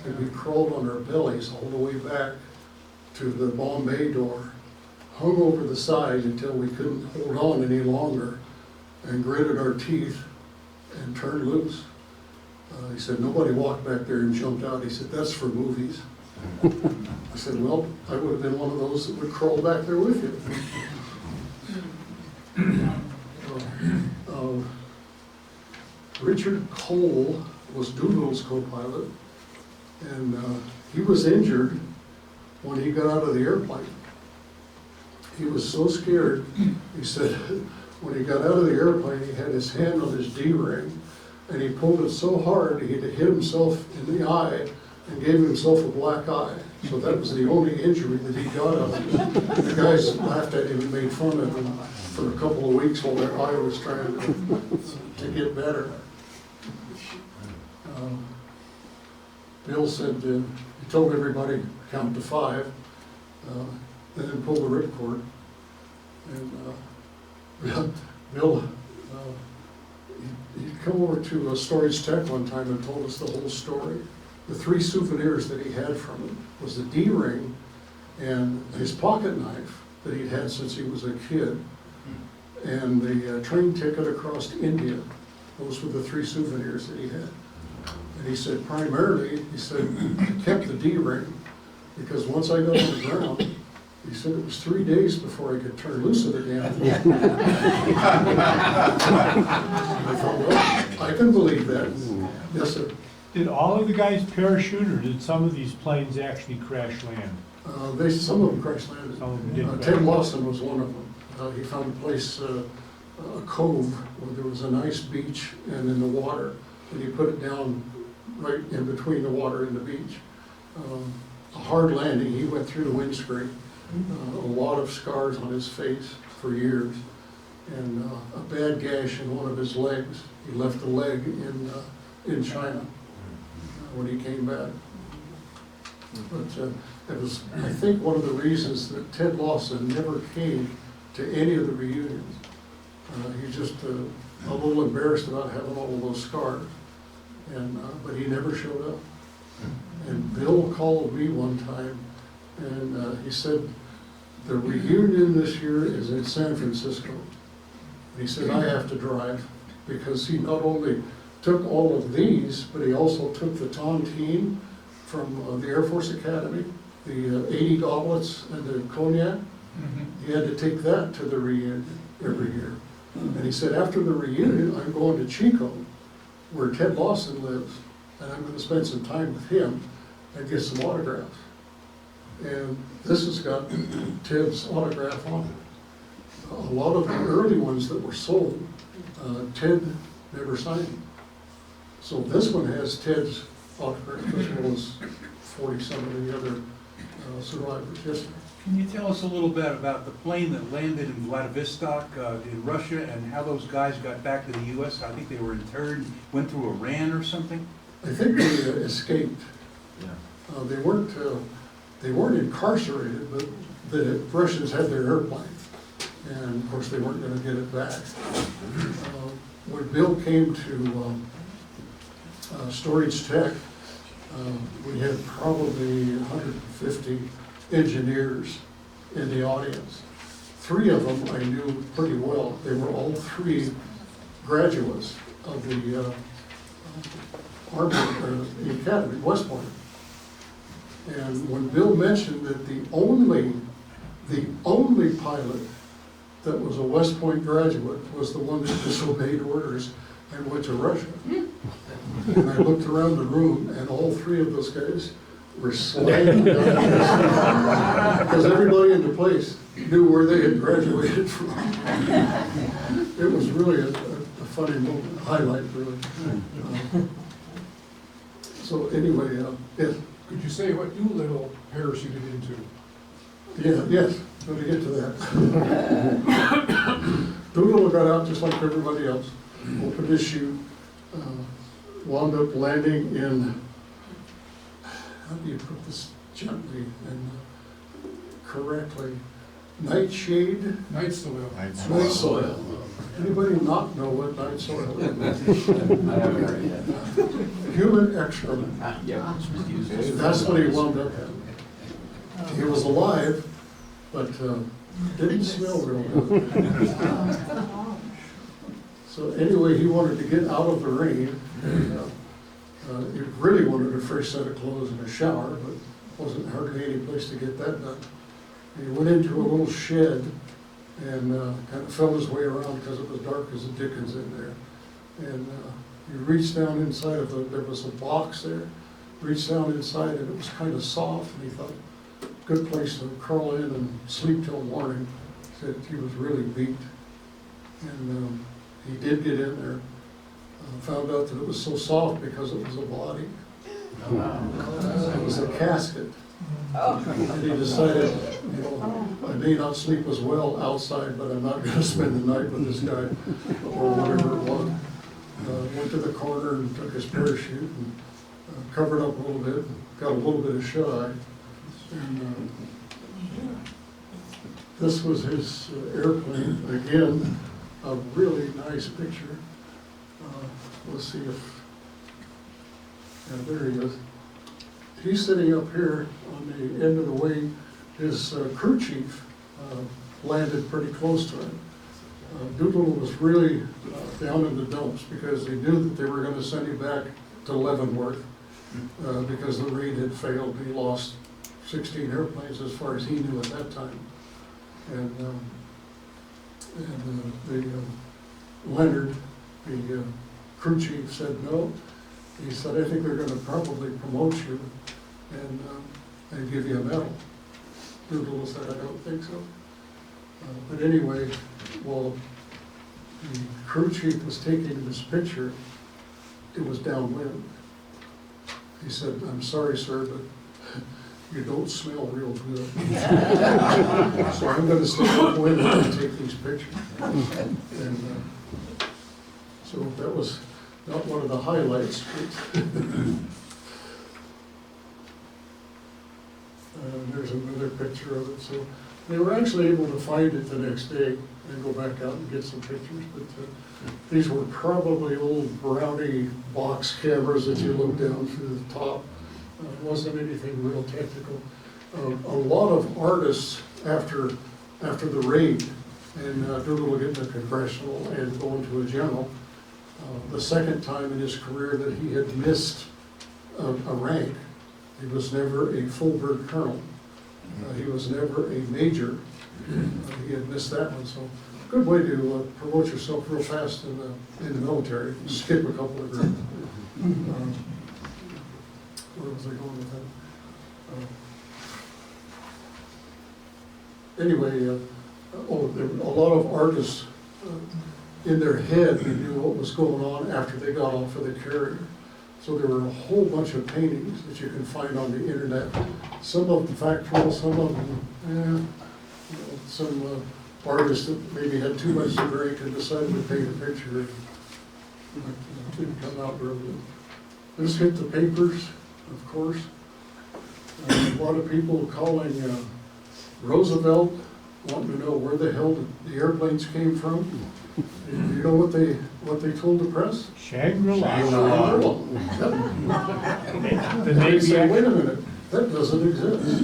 And we crawled on our bellies all the way back to the bomb bay door, hung over the side until we couldn't hold on any longer, and gritted our teeth and turned loose. He said, nobody walked back there and jumped out. He said, that's for movies. I said, well, I would have been one of those that would crawl back there with you. Richard Cole was Doolittle's co-pilot, and he was injured when he got out of the airplane. He was so scared, he said, when he got out of the airplane, he had his hand on his D-ring, and he pulled it so hard, he hit himself in the eye and gave himself a black eye. So that was the only injury that he got out of it. The guys laughed at him and made fun of him for a couple of weeks while their eye was trying to get better. Bill said, he told everybody, count to 5, then pull the ripcord. And Bill, he'd come over to Storage Tech one time and told us the whole story. The 3 souvenirs that he had from it was the D-ring and his pocket knife that he'd had since he was a kid, and the train ticket across to India. Those were the 3 souvenirs that he had. And he said primarily, he said, I kept the D-ring because once I got on the ground, he said it was 3 days before I could turn loose of the damn thing. I thought, well, I can believe that. Yes, sir. Did all of the guys parachute, or did some of these planes actually crash land? Some of them crash landed. Some of them did. Ted Lawson was one of them. He found a place, a cove, where there was a nice beach and in the water, and he put it down right in between the water and the beach. A hard landing. He went through the windscreen. A lot of scars on his face for years, and a bad gash in one of his legs. He left a leg in China when he came back. But it was, I think, one of the reasons that Ted Lawson never came to any of the reunions. He's just a little embarrassed about having all of those scars, and but he never showed up. And Bill called me one time, and he said, the reunion this year is in San Francisco. And he said, I have to drive, because he not only took all of these, but he also took the tontine from the Air Force Academy, the 80 goblets and the cognac. He had to take that to the reunion every year. And he said, after the reunion, I'm going to Chico, where Ted Lawson lives, and I'm going to spend some time with him and get some autographs. And this has got Ted's autograph on it. A lot of the early ones that were sold, Ted never signed them. So this one has Ted's autograph as well as 40-some of the other survivors. Yes, sir. Can you tell us a little bit about the plane that landed in Vladivostok in Russia, and how those guys got back to the U.S.? I think they were interned, went through Iran or something? I think they escaped. Yeah. They weren't incarcerated, but the Russians had their airplane, and of course they weren't gonna get it back. When Bill came to Storage Tech, we had probably 150 engineers in the audience. 3 of them I knew pretty well. They were all 3 graduates of the Army, the Academy, West Point. And when Bill mentioned that the only pilot that was a West Point graduate was the one that disobeyed orders and went to Russia. And I looked around the room, and all 3 of those guys were sliding down because everybody in the place knew where they had graduated from. It was really a funny moment, a highlight, really. So anyway, yes. Could you say what Doolittle parachuted into? Yeah, yes, let me get to that. Doolittle got out just like everybody else, opened his chute, wound up landing in, how do you put this gently and correctly? Nightshade? Night soil. Night soil. Anybody not know what night soil is? Human excrement. That's what he wound up in. He was alive, but didn't smell real good. So anyway, he wanted to get out of the rain. He really wanted a fresh set of clothes and a shower, but wasn't hardly any place to get that done. He went into a little shed and kind of felt his way around because it was dark as the dickens in there. And he reached down inside of there was a box there, reached down inside and it was kind of soft, and he thought, good place to crawl in and sleep till morning. Said he was really beat. And he did get in there. Found out that it was so soft because it was a body. It was a casket. And he decided, I may not sleep as well outside, but I'm not going to spend the night with this guy, or whatever it was. Went to the corner and took his parachute and covered up a little bit, got a little bit of shut-eye. And this was his airplane. Again, a really nice picture. Let's see if, yeah, there he is. He's sitting up here on the end of the wing. His crew chief landed pretty close to him. Doolittle was really down in the dumps because they knew that they were going to send him back to Leavenworth because the raid had failed. He lost 16 airplanes as far as he knew at that time. And Leonard, the crew chief, said no. He said, I think they're going to probably promote you and give you a medal. Doolittle said, I don't think so. But anyway, while the crew chief was taking this picture, it was downwind. He said, I'm sorry, sir, but you don't smell real good. So I'm going to stay upwind and take these pictures. And so that was not one of the highlights. There's another picture of it. So they were actually able to find it the next day and go back out and get some pictures. But these were probably old Brownie box cameras that you look down through the top. Wasn't anything real technical. A lot of artists after the raid and Doolittle getting a congressional and going to a general, the second time in his career that he had missed a rank. He was never a full bird colonel. He was never a major. He had missed that one. So good way to promote yourself real fast in the military. Skip a couple of grades. Where was I going with that? Anyway, there were a lot of artists in their head who knew what was going on after they got off of the carrier. So there were a whole bunch of paintings that you can find on the internet. Some of them factual, some of them, some artists that maybe had too much to drink and decided to paint a picture. It didn't come out real good. This hit the papers, of course. A lot of people calling Roosevelt wanted to know where the hell the airplanes came from. And you know what they told the press? Shangri-La. The They Navy, said, wait a act- minute, that doesn't exist,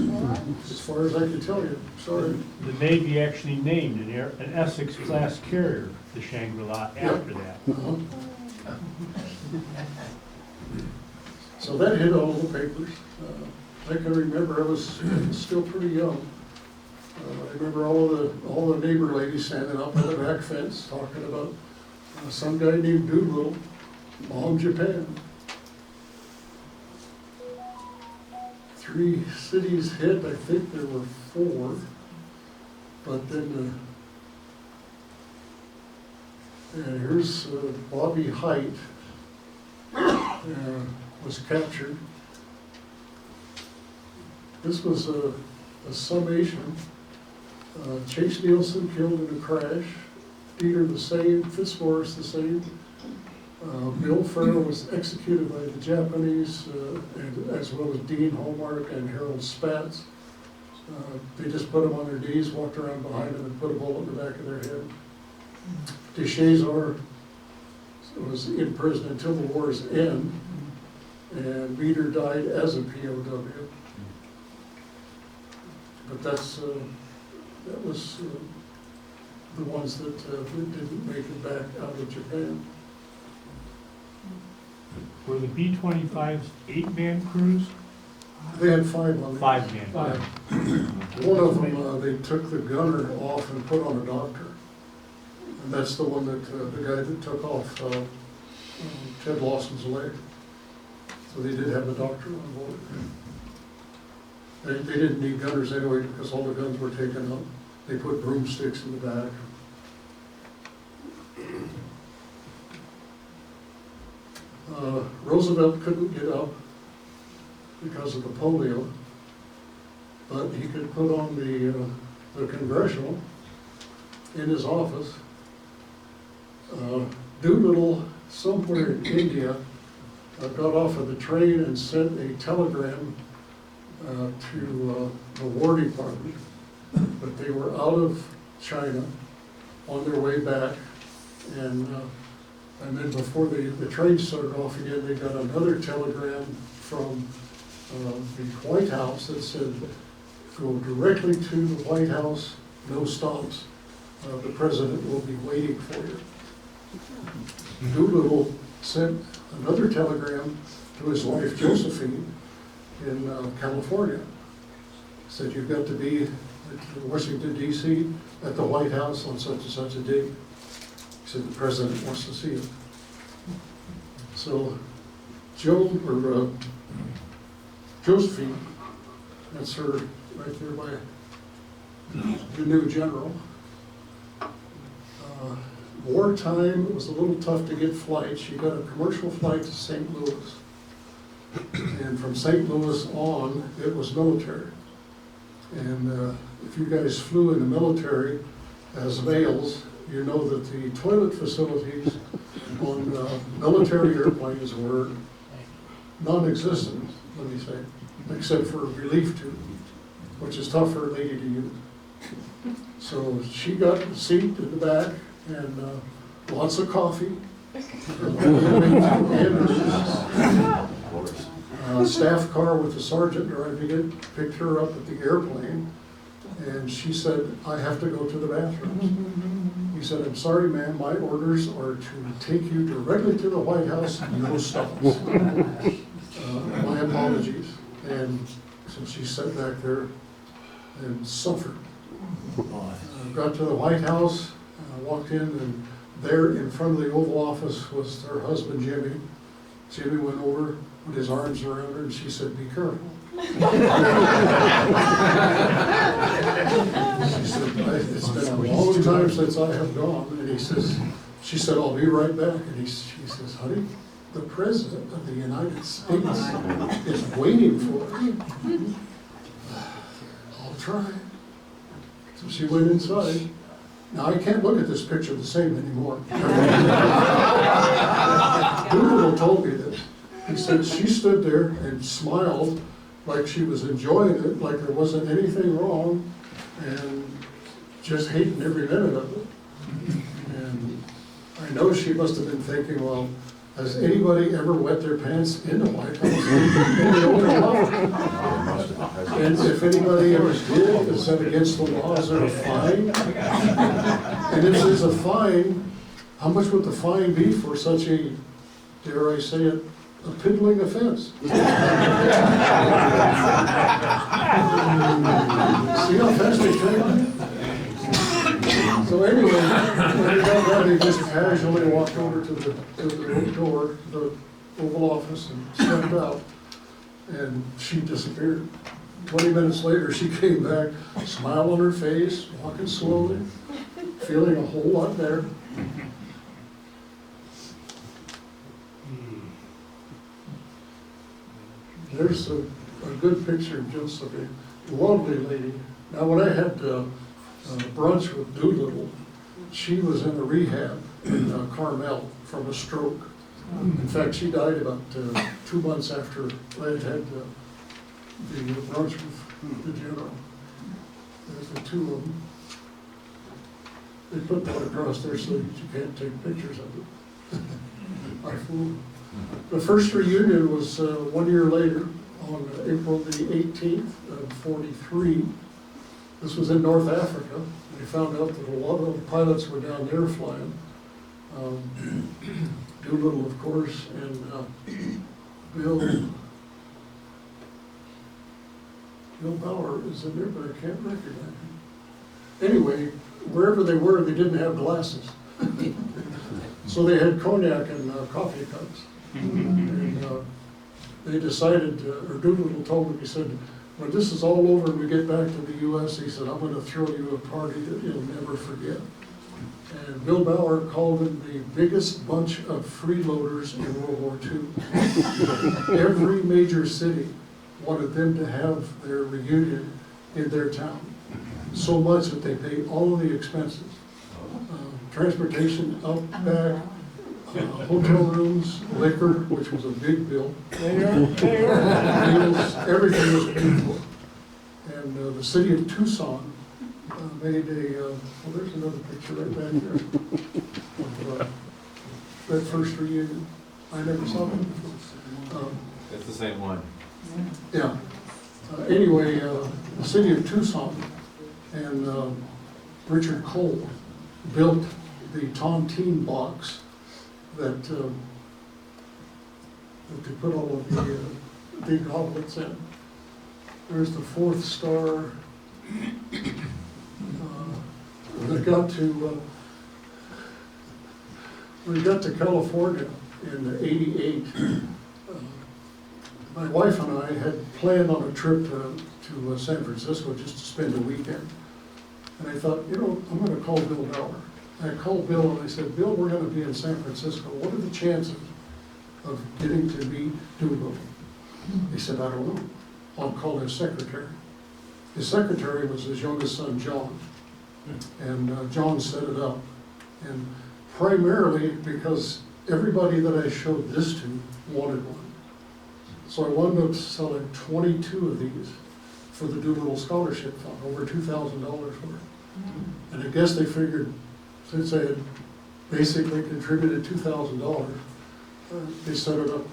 as far as I can tell you, sorry. the Navy actually named an Essex-class carrier, the Shangri-La, after that. Uh-huh. So that hit all the papers. I can remember, I was still pretty young. I remember all the neighbor ladies standing up on the back fence talking about some guy named Doolittle bombed Japan. 3 cities hit, I think there were 4, but then, and here's Bobby Height was captured. This was a summation. Chase Nielsen killed in a crash, Peter the same, Fitzmaurice the same. Bill Farrell was executed by the Japanese, and as well as Dean Hallmark and Harold Spatz. They just put them on their knees, walked around behind them, and put a bullet in the back of their head. DeShazor was in prison until the war's end, and Meter died as a POW. But that was the ones that didn't make it back out of Japan. Were the B-25s 8-man crews? They had 5 on there. 5-man. One of them, they took the gunner off and put on a doctor. And that's the one that, the guy that took off Ted Lawson's leg. So they did have a doctor on board. They didn't need gunners anyway because all the guns were taken up. They put broomsticks in the back. Roosevelt couldn't get up because of the polio, but he could put on the congressional in his office. Doolittle, somewhere in India, got off of the train and sent a telegram to the War Department, but they were out of China on their way back, and then before the train started off again, they got another telegram from the White House that said, go directly to the White House, no stops. The president will be waiting for you. Doolittle sent another telegram to his wife Josephine in California. Said, you've got to be at Washington, D.C. at the White House on such and such a date. He said, the president wants to see it. So Josephine, that's her right there by the new general. Wartime, it was a little tough to get flights. She got a commercial flight to St. Louis. And from St. Louis on, it was military. And if you guys flew in the military as males, you know that the toilet facilities on military airplanes were non-existent, let me say, except for relief tube, which is tough for a lady to use. So she got a seat in the back and lots of coffee. Staff car with the sergeant driving it, picked her up at the airplane, and she said, I have to go to the bathroom. He said, I'm sorry, ma'am, my orders are to take you directly to the White House, no stops. My apologies. And so she sat back there and suffered. Got to the White House, walked in, and there in front of the Oval Office was her husband, Jimmy. Jimmy went over, put his arms around her, and she said, be careful. She said, it's been a long time since I have gone. And she said, I'll be right back. And she says, honey, the President of the United States is waiting for you. I'll try. So she went inside. Now, I can't look at this picture the same anymore. Doolittle told me this. He said she stood there and smiled like she was enjoying it, like there wasn't anything wrong. and just hating every minute of it. And I know she must have been thinking, well, has anybody ever wet their pants in the White House? In the Oval Office? And if anybody ever did, is that against the law? Is there a fine? And if there's a fine, how much would the fine be for such a, dare I say it, a piddling offense? See how fast they turn? So anyway, when they got done, they just casually walked over to the door, the Oval Office, and stepped out, and she disappeared. 20 minutes later, she came back, smile on her face, walking slowly, feeling a whole lot better. There's a good picture of just of a lovely lady. Now, when I had brunch with Doolittle, she was in a rehab in Carmel from a stroke. In fact, she died about 2 months after I had the brunch with the general. There's the two of them. They put that across there so that you can't take pictures of it. I fooled. The first reunion was 1 year later, on April the 18th of '43. This was in North Africa. They found out that a lot of the pilots were down there flying. Doolittle, of course, and Bill Bauer is in there, but I can't recognize him. Anyway, wherever they were, they didn't have glasses. So they had cognac and coffee cups. And they decided, or Doolittle told them, he said, when this is all over and we get back to the U.S., he said, I'm going to throw you a party that you'll never forget. And Bill Bauer called them the biggest bunch of freeloaders in World War II. Every major city wanted them to have their reunion in their town. So much that they paid all of the expenses. Transportation up, back, hotel rooms, liquor, which was a big bill. Meals, everything was paid for. And the city of Tucson made a, well, there's another picture right back there of that first reunion. I never saw that before. It's the same one. Yeah. Anyway, the city of Tucson and Richard Cole built the tontine box that they put all of the big goblets in. There's the fourth star. When we got to California in '88, my wife and I had planned on a trip to San Francisco just to spend a weekend. And I thought, you know, I'm going to call Bill Bauer. I called Bill and I said, Bill, we're going to be in San Francisco. What are the chances of getting to meet Doolittle? He said, I don't know. I'll call his secretary. His secretary was his youngest son, John. And John set it up. And primarily because everybody that I showed this to wanted one. So I wound up selling 22 of these for the Doolittle Scholarship Fund, over $2,000 worth. And I guess they figured, since I had basically contributed $2,000, they set it up.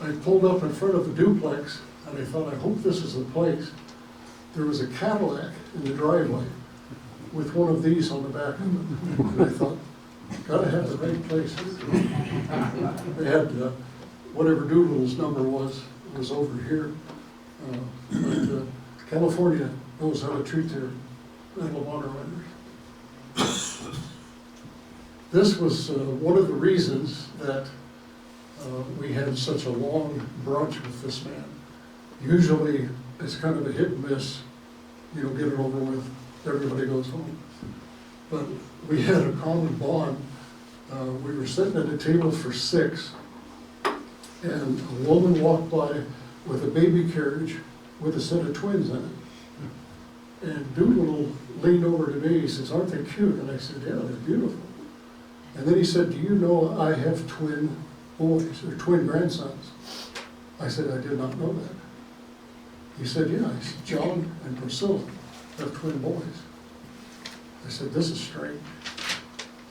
I pulled up in front of the duplex, and I thought, I hope this is the place. There was a Cadillac in the driveway with one of these on the back of it. And I thought, gotta have the right place. They had whatever Doolittle's number was over here. But California knows how to treat their Medal of Honor winners. This was one of the reasons that we had such a long brunch with this man. Usually it's kind of a hit and miss, you know, get it over with, everybody goes home. But we had a common bond. We were sitting at a table for 6, and a woman walked by with a baby carriage with a set of twins in it. And Doolittle leaned over to me, he says, aren't they cute? And I said, yeah, they're beautiful. And then he said, do you know I have twin boys, or twin grandsons? I said, I did not know that. He said, yeah, it's John and Priscilla. have twin boys. I said, this is strange.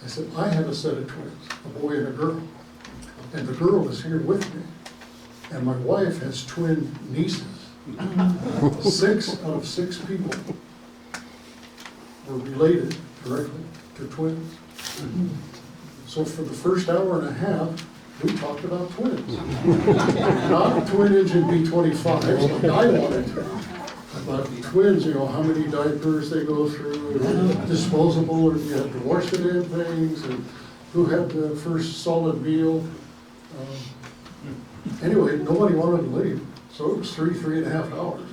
I said, I have a set of twins, a boy and a girl. And the girl is here with me. And my wife has twin nieces. 6 out of 6 people were related directly to twins. So for the first hour and a half, we talked about twins. Not twin engine B-25s like I wanted to. About twins, you know, how many diapers they go through, and disposable, or you have to wash the damn things, and who had the first solid meal. Anyway, nobody wanted to leave, so it was 3.5 hours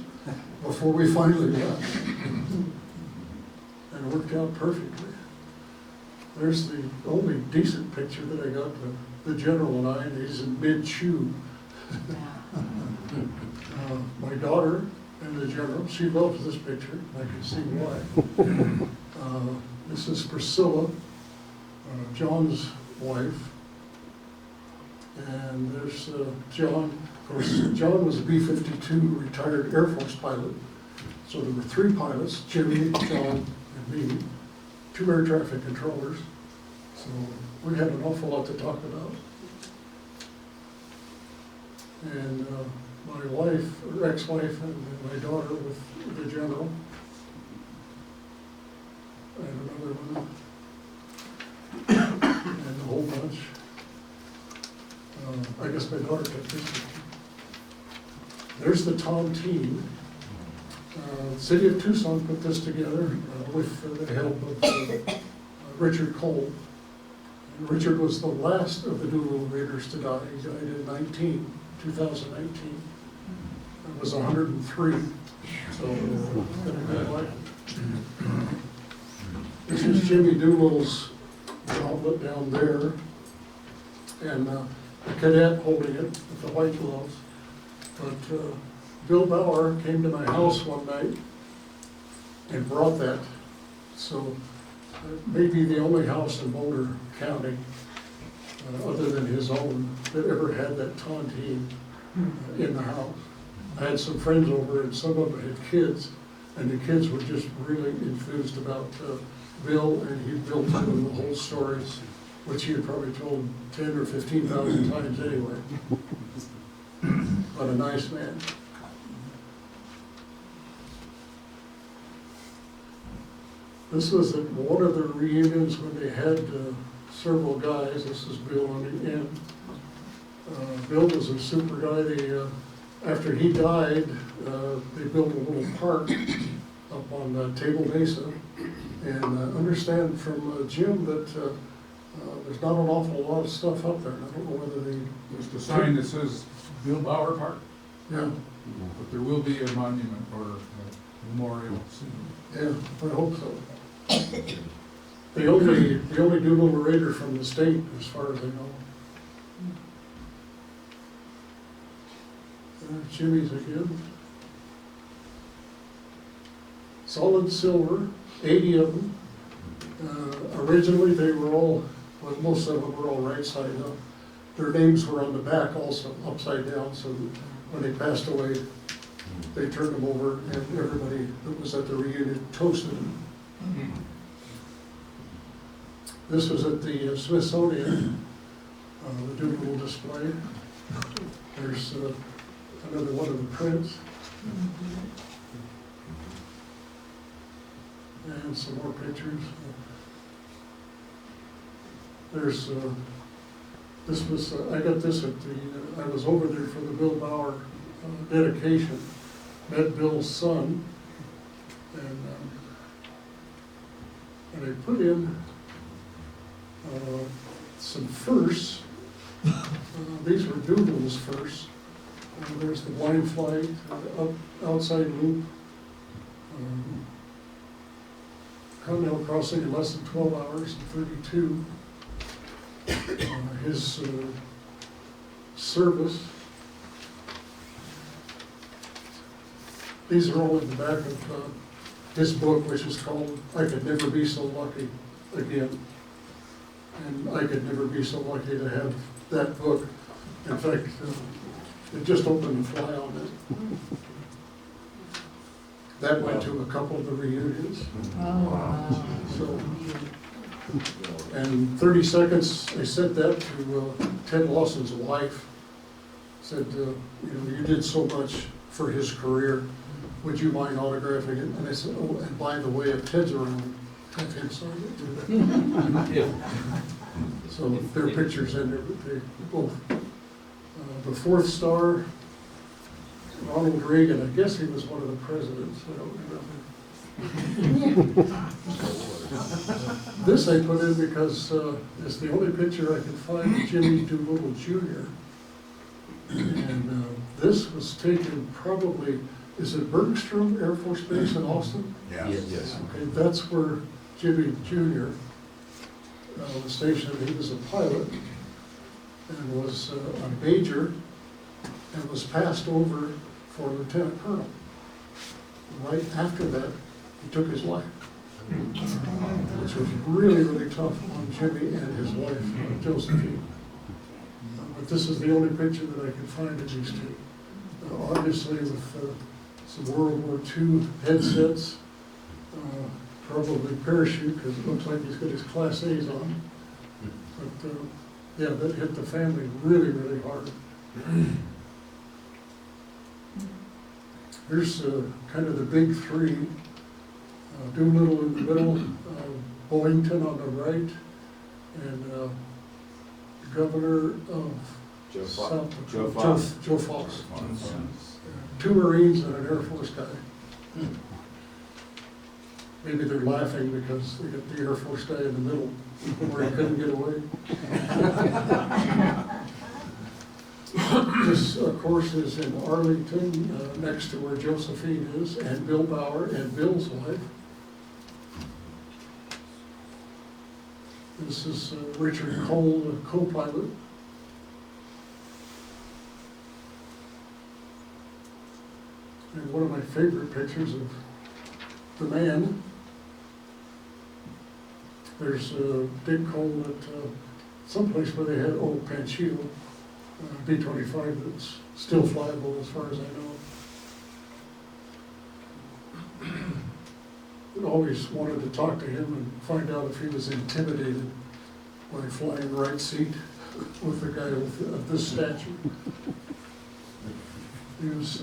before we finally left. And it worked out perfectly. There's the only decent picture that I got, the general and I, and he's in mid-chew. My daughter and the general, she loves this picture, I can see why. This is Priscilla, John's wife. And there's John. Of course, John was a B-52 retired Air Force pilot. So there were 3 pilots, Jimmy, John, and me, 2 air traffic controllers. So we had an awful lot to talk about. And my wife, or ex-wife, and my daughter with the general. And another one. And a whole bunch. I guess my daughter took this one. There's the Tom team. City of Tucson put this together with the help of Richard Cole. And Richard was the last of the Doolittle Raiders to die. He died in 2019. It was 103. So, been a good life. This is Jimmy Doolittle's gauntlet down there. And a cadet holding it with the white gloves. But Bill Bauer came to my house one night and brought that. So it may be the only house in Boulder County, other than his own, that ever had that tontine in the house. I had some friends over and some of them had kids, and the kids were just really enthused about Bill, and he built them the whole story, which he had probably told 10 or 15,000 times anyway. But a nice man. This was at one of the reunions when they had several guys. This is Bill on the end. Bill was a super guy. They, after he died, they built a little park up on Table Mesa. And understand from Jim that there's not an awful lot of stuff up there. I don't know whether they... There's the sign that says Bill Bauer Park, Yeah, but there will be a monument or a memorial soon. yeah, I hope so. The only Doolittle Raider from the state, as far as I know. Jimmy's again. Solid silver, 80 of them. Originally, they were all, well, most of them were all right side up. Their names were on the back also, upside down, so that when they passed away, they turned them over, and everybody that was at the reunion toasted them. This was at the Smithsonian, the Doolittle display. There's another one of the prints. And some more pictures. There's, this was, I got this at the, I was over there for the Bill Bauer dedication. Met Bill's son, and I put in some firsts. These were Doolittle's firsts. There's the blind flight, outside loop, continental crossing in less than 12 hours and 32. His service. These are all in the back of his book, which is called I Could Never Be So Lucky Again. And I could never be so lucky to have that book. In fact, it just opened and fly on it. That went to a couple of the reunions. So, and 30 seconds, I said that to Ted Lawson's wife. Said, you did so much for his career. Would you mind autographing it? And I said, oh, and by the way, if Ted's around, have him sign it too. So there are pictures in there, but they both. The fourth star, Ronald Reagan, I guess he was one of the presidents, I don't remember. This I put in because it's the only picture I could find of Jimmy Doolittle Jr. And this was taken probably, is it Bergstrom Air Force Base in Austin? Yeah. Yes. Okay, that's where Jimmy Jr. Was stationed. He was a pilot and was a major and was passed over for lieutenant colonel. Right after that, he took his life, which was really, really tough on Jimmy and his wife, Josephine. But this is the only picture that I could find of these two. Obviously with some World War II headsets, probably parachute, because it looks like he's got his Class A's on. But yeah, that hit the family really, really hard. Here's kind of the big three. Doolittle in the middle, Boynton on the right, and Governor of Joe South Joe Dakota, Fox. Joe Fox. Two Marines and an Air Force guy. Maybe they're laughing because they got the Air Force guy in the middle where he couldn't get away. This, of course, is in Arlington, next to where Josephine is, and Bill Bauer and Bill's wife. This is Richard Cole, the co-pilot. And one of my favorite pictures of the man. There's Dick Cole at someplace where they had old Panchito, B-25 that's still flyable as far as I know. I always wanted to talk to him and find out if he was intimidated by flying right seat with the guy of this stature. He was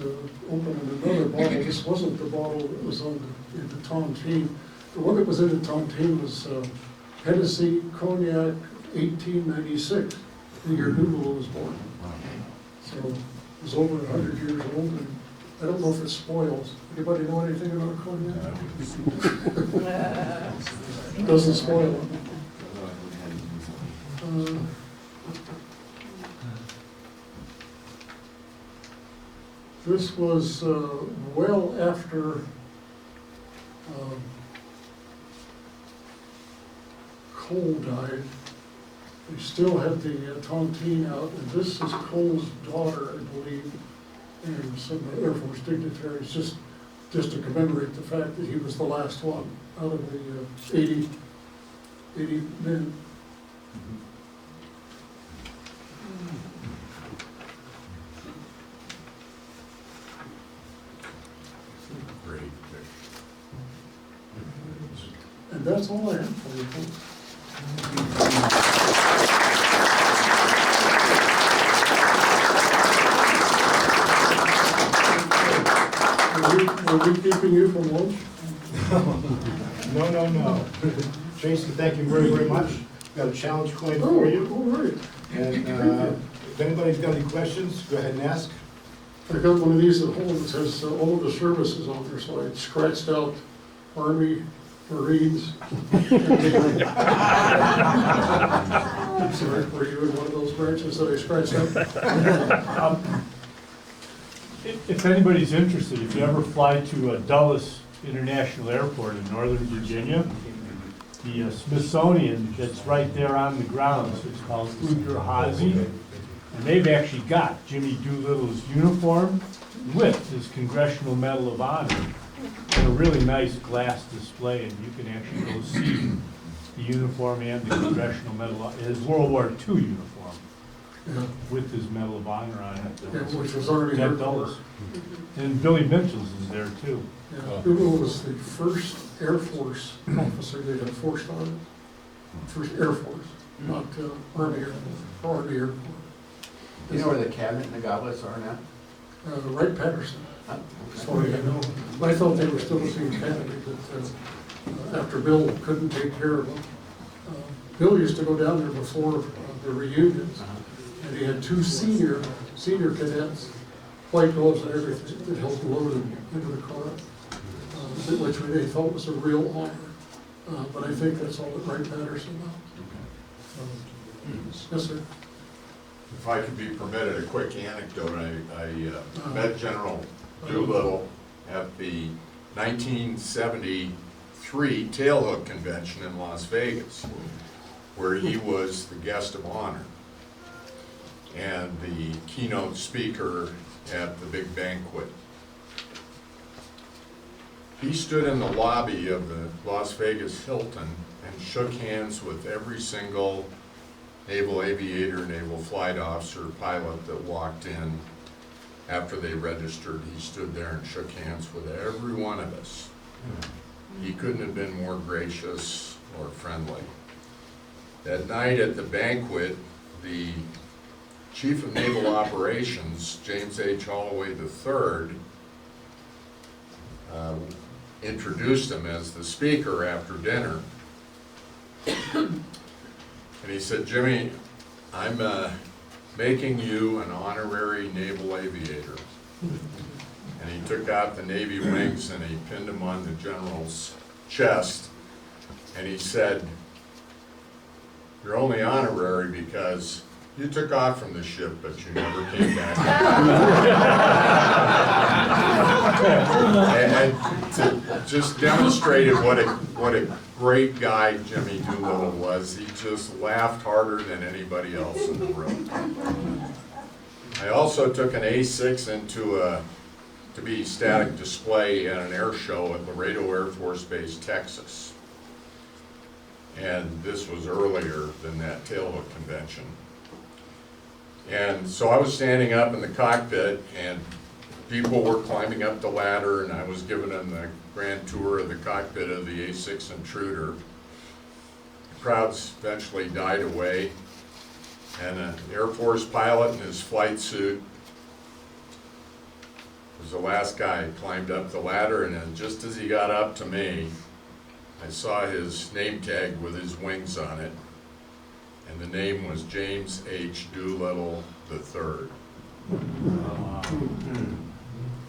opening another bottle. This wasn't the bottle that was in the tontine. The one that was in the tontine was Hennessy Cognac 1896, the year Doolittle was born. So it was over 100 years old, and I don't know if it spoils. Anybody know anything about cognac? Doesn't spoil. This was well after Cole died. We still had the tontine out, and this is Cole's daughter, I believe, and some Air Force dignitaries, just to commemorate the fact that he was the last one out of the 80 men. Great. And that's all I have for you folks. Are we keeping you from lunch? No. Tracy, thank you very, very much. Got a challenge coin for you. All right. And if anybody's got any questions, go ahead and ask. I got one of these at home that says all of the services on there, so I scratched out Army, Marines. I'm sorry, were you in one of those branches that I scratched out? If anybody's interested, if you ever fly to Dulles International Airport in Northern Virginia, the Smithsonian that's right there on the grounds is called Udvar-Hazy, and they've actually got Jimmy Doolittle's uniform with his Congressional Medal of Honor in a really nice glass display, and you can actually go see the uniform and the Congressional Medal, his World War II uniform. Yeah, with his Medal of Honor on it. yeah, which was already At here. Dulles. And Billy Mitchell's is there too. Yeah, Doolittle was the first Air Force officer they had forced on it. First Air Force, not Army Air Force, Army Air Force. You know where the cabinet and the goblets are now? Wright Patterson, as far as I know. I thought they were still the same candidate, but after Bill couldn't take care of them. Bill used to go down there before the reunions, and he had two senior cadets, white gloves and everything, that helped load them into the car, which they thought was a real honor. But I think that's all at Wright Patterson now. Yes, sir. If I could be permitted a quick anecdote, I met General Doolittle at the 1973 Tailhook Convention in Las Vegas, where he was the guest of honor and the keynote speaker at the big banquet. He stood in the lobby of the Las Vegas Hilton and shook hands with every single naval aviator, naval flight officer, pilot that walked in after they registered. He stood there and shook hands with every one of us. He couldn't have been more gracious or friendly. That night at the banquet, the Chief of Naval Operations, James H. Holloway III, introduced him as the speaker after dinner. And he said, "Jimmy, I'm making you an honorary naval aviator." And he took out the Navy wings and he pinned them on the general's chest. And he said, "You're only honorary because you took off from the ship, but you never came back." And to just demonstrated what a great guy Jimmy Doolittle was. He just laughed harder than anybody else in the room. I also took an A6 to be static display at an air show at Laredo Air Force Base, Texas. And this was earlier than that tailhook convention. And so I was standing up in the cockpit and people were climbing up the ladder and I was giving them the grand tour of the cockpit of the A6 Intruder. The crowds eventually died away and an Air Force pilot in his flight suit was the last guy, climbed up the ladder, and then just as he got up to me, I saw his name tag with his wings on it, and the name was James H. Doolittle III.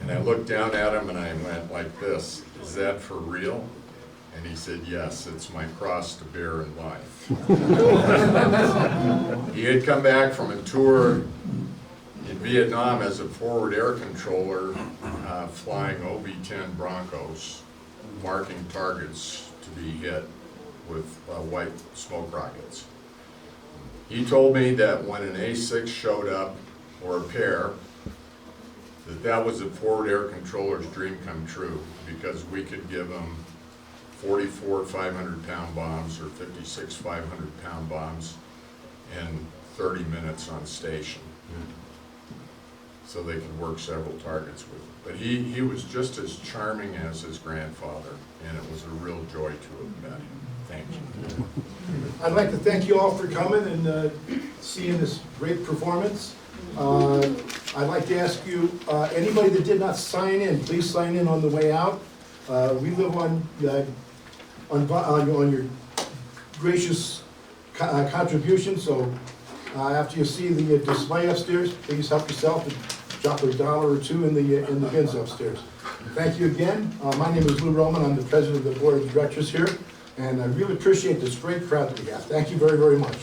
And I looked down at him and I went like this, "Is that for real?" And he said, "Yes, it's my cross to bear in life." He had come back from a tour in Vietnam as a forward air controller, flying OB-10 Broncos, marking targets to be hit with white smoke rockets. He told me that when an A6 showed up, or a pair, that was a forward air controller's dream come true, because we could give them 44 500-pound bombs or 56 500-pound bombs in 30 minutes on station. So they could work several targets with it. But he was just as charming as his grandfather, and it was a real joy to have met him. Thank you. I'd like to thank you all for coming and seeing this great performance. I'd like to ask you, anybody that did not sign in, please sign in on the way out. We live on your gracious contribution, so after you see the display upstairs, please help yourself and drop $1 or $2 in the bins upstairs. Thank you again. My name is Lou Roman. I'm the president of the board of directors here, and I really appreciate this great crowd that we have. Thank you very, very much.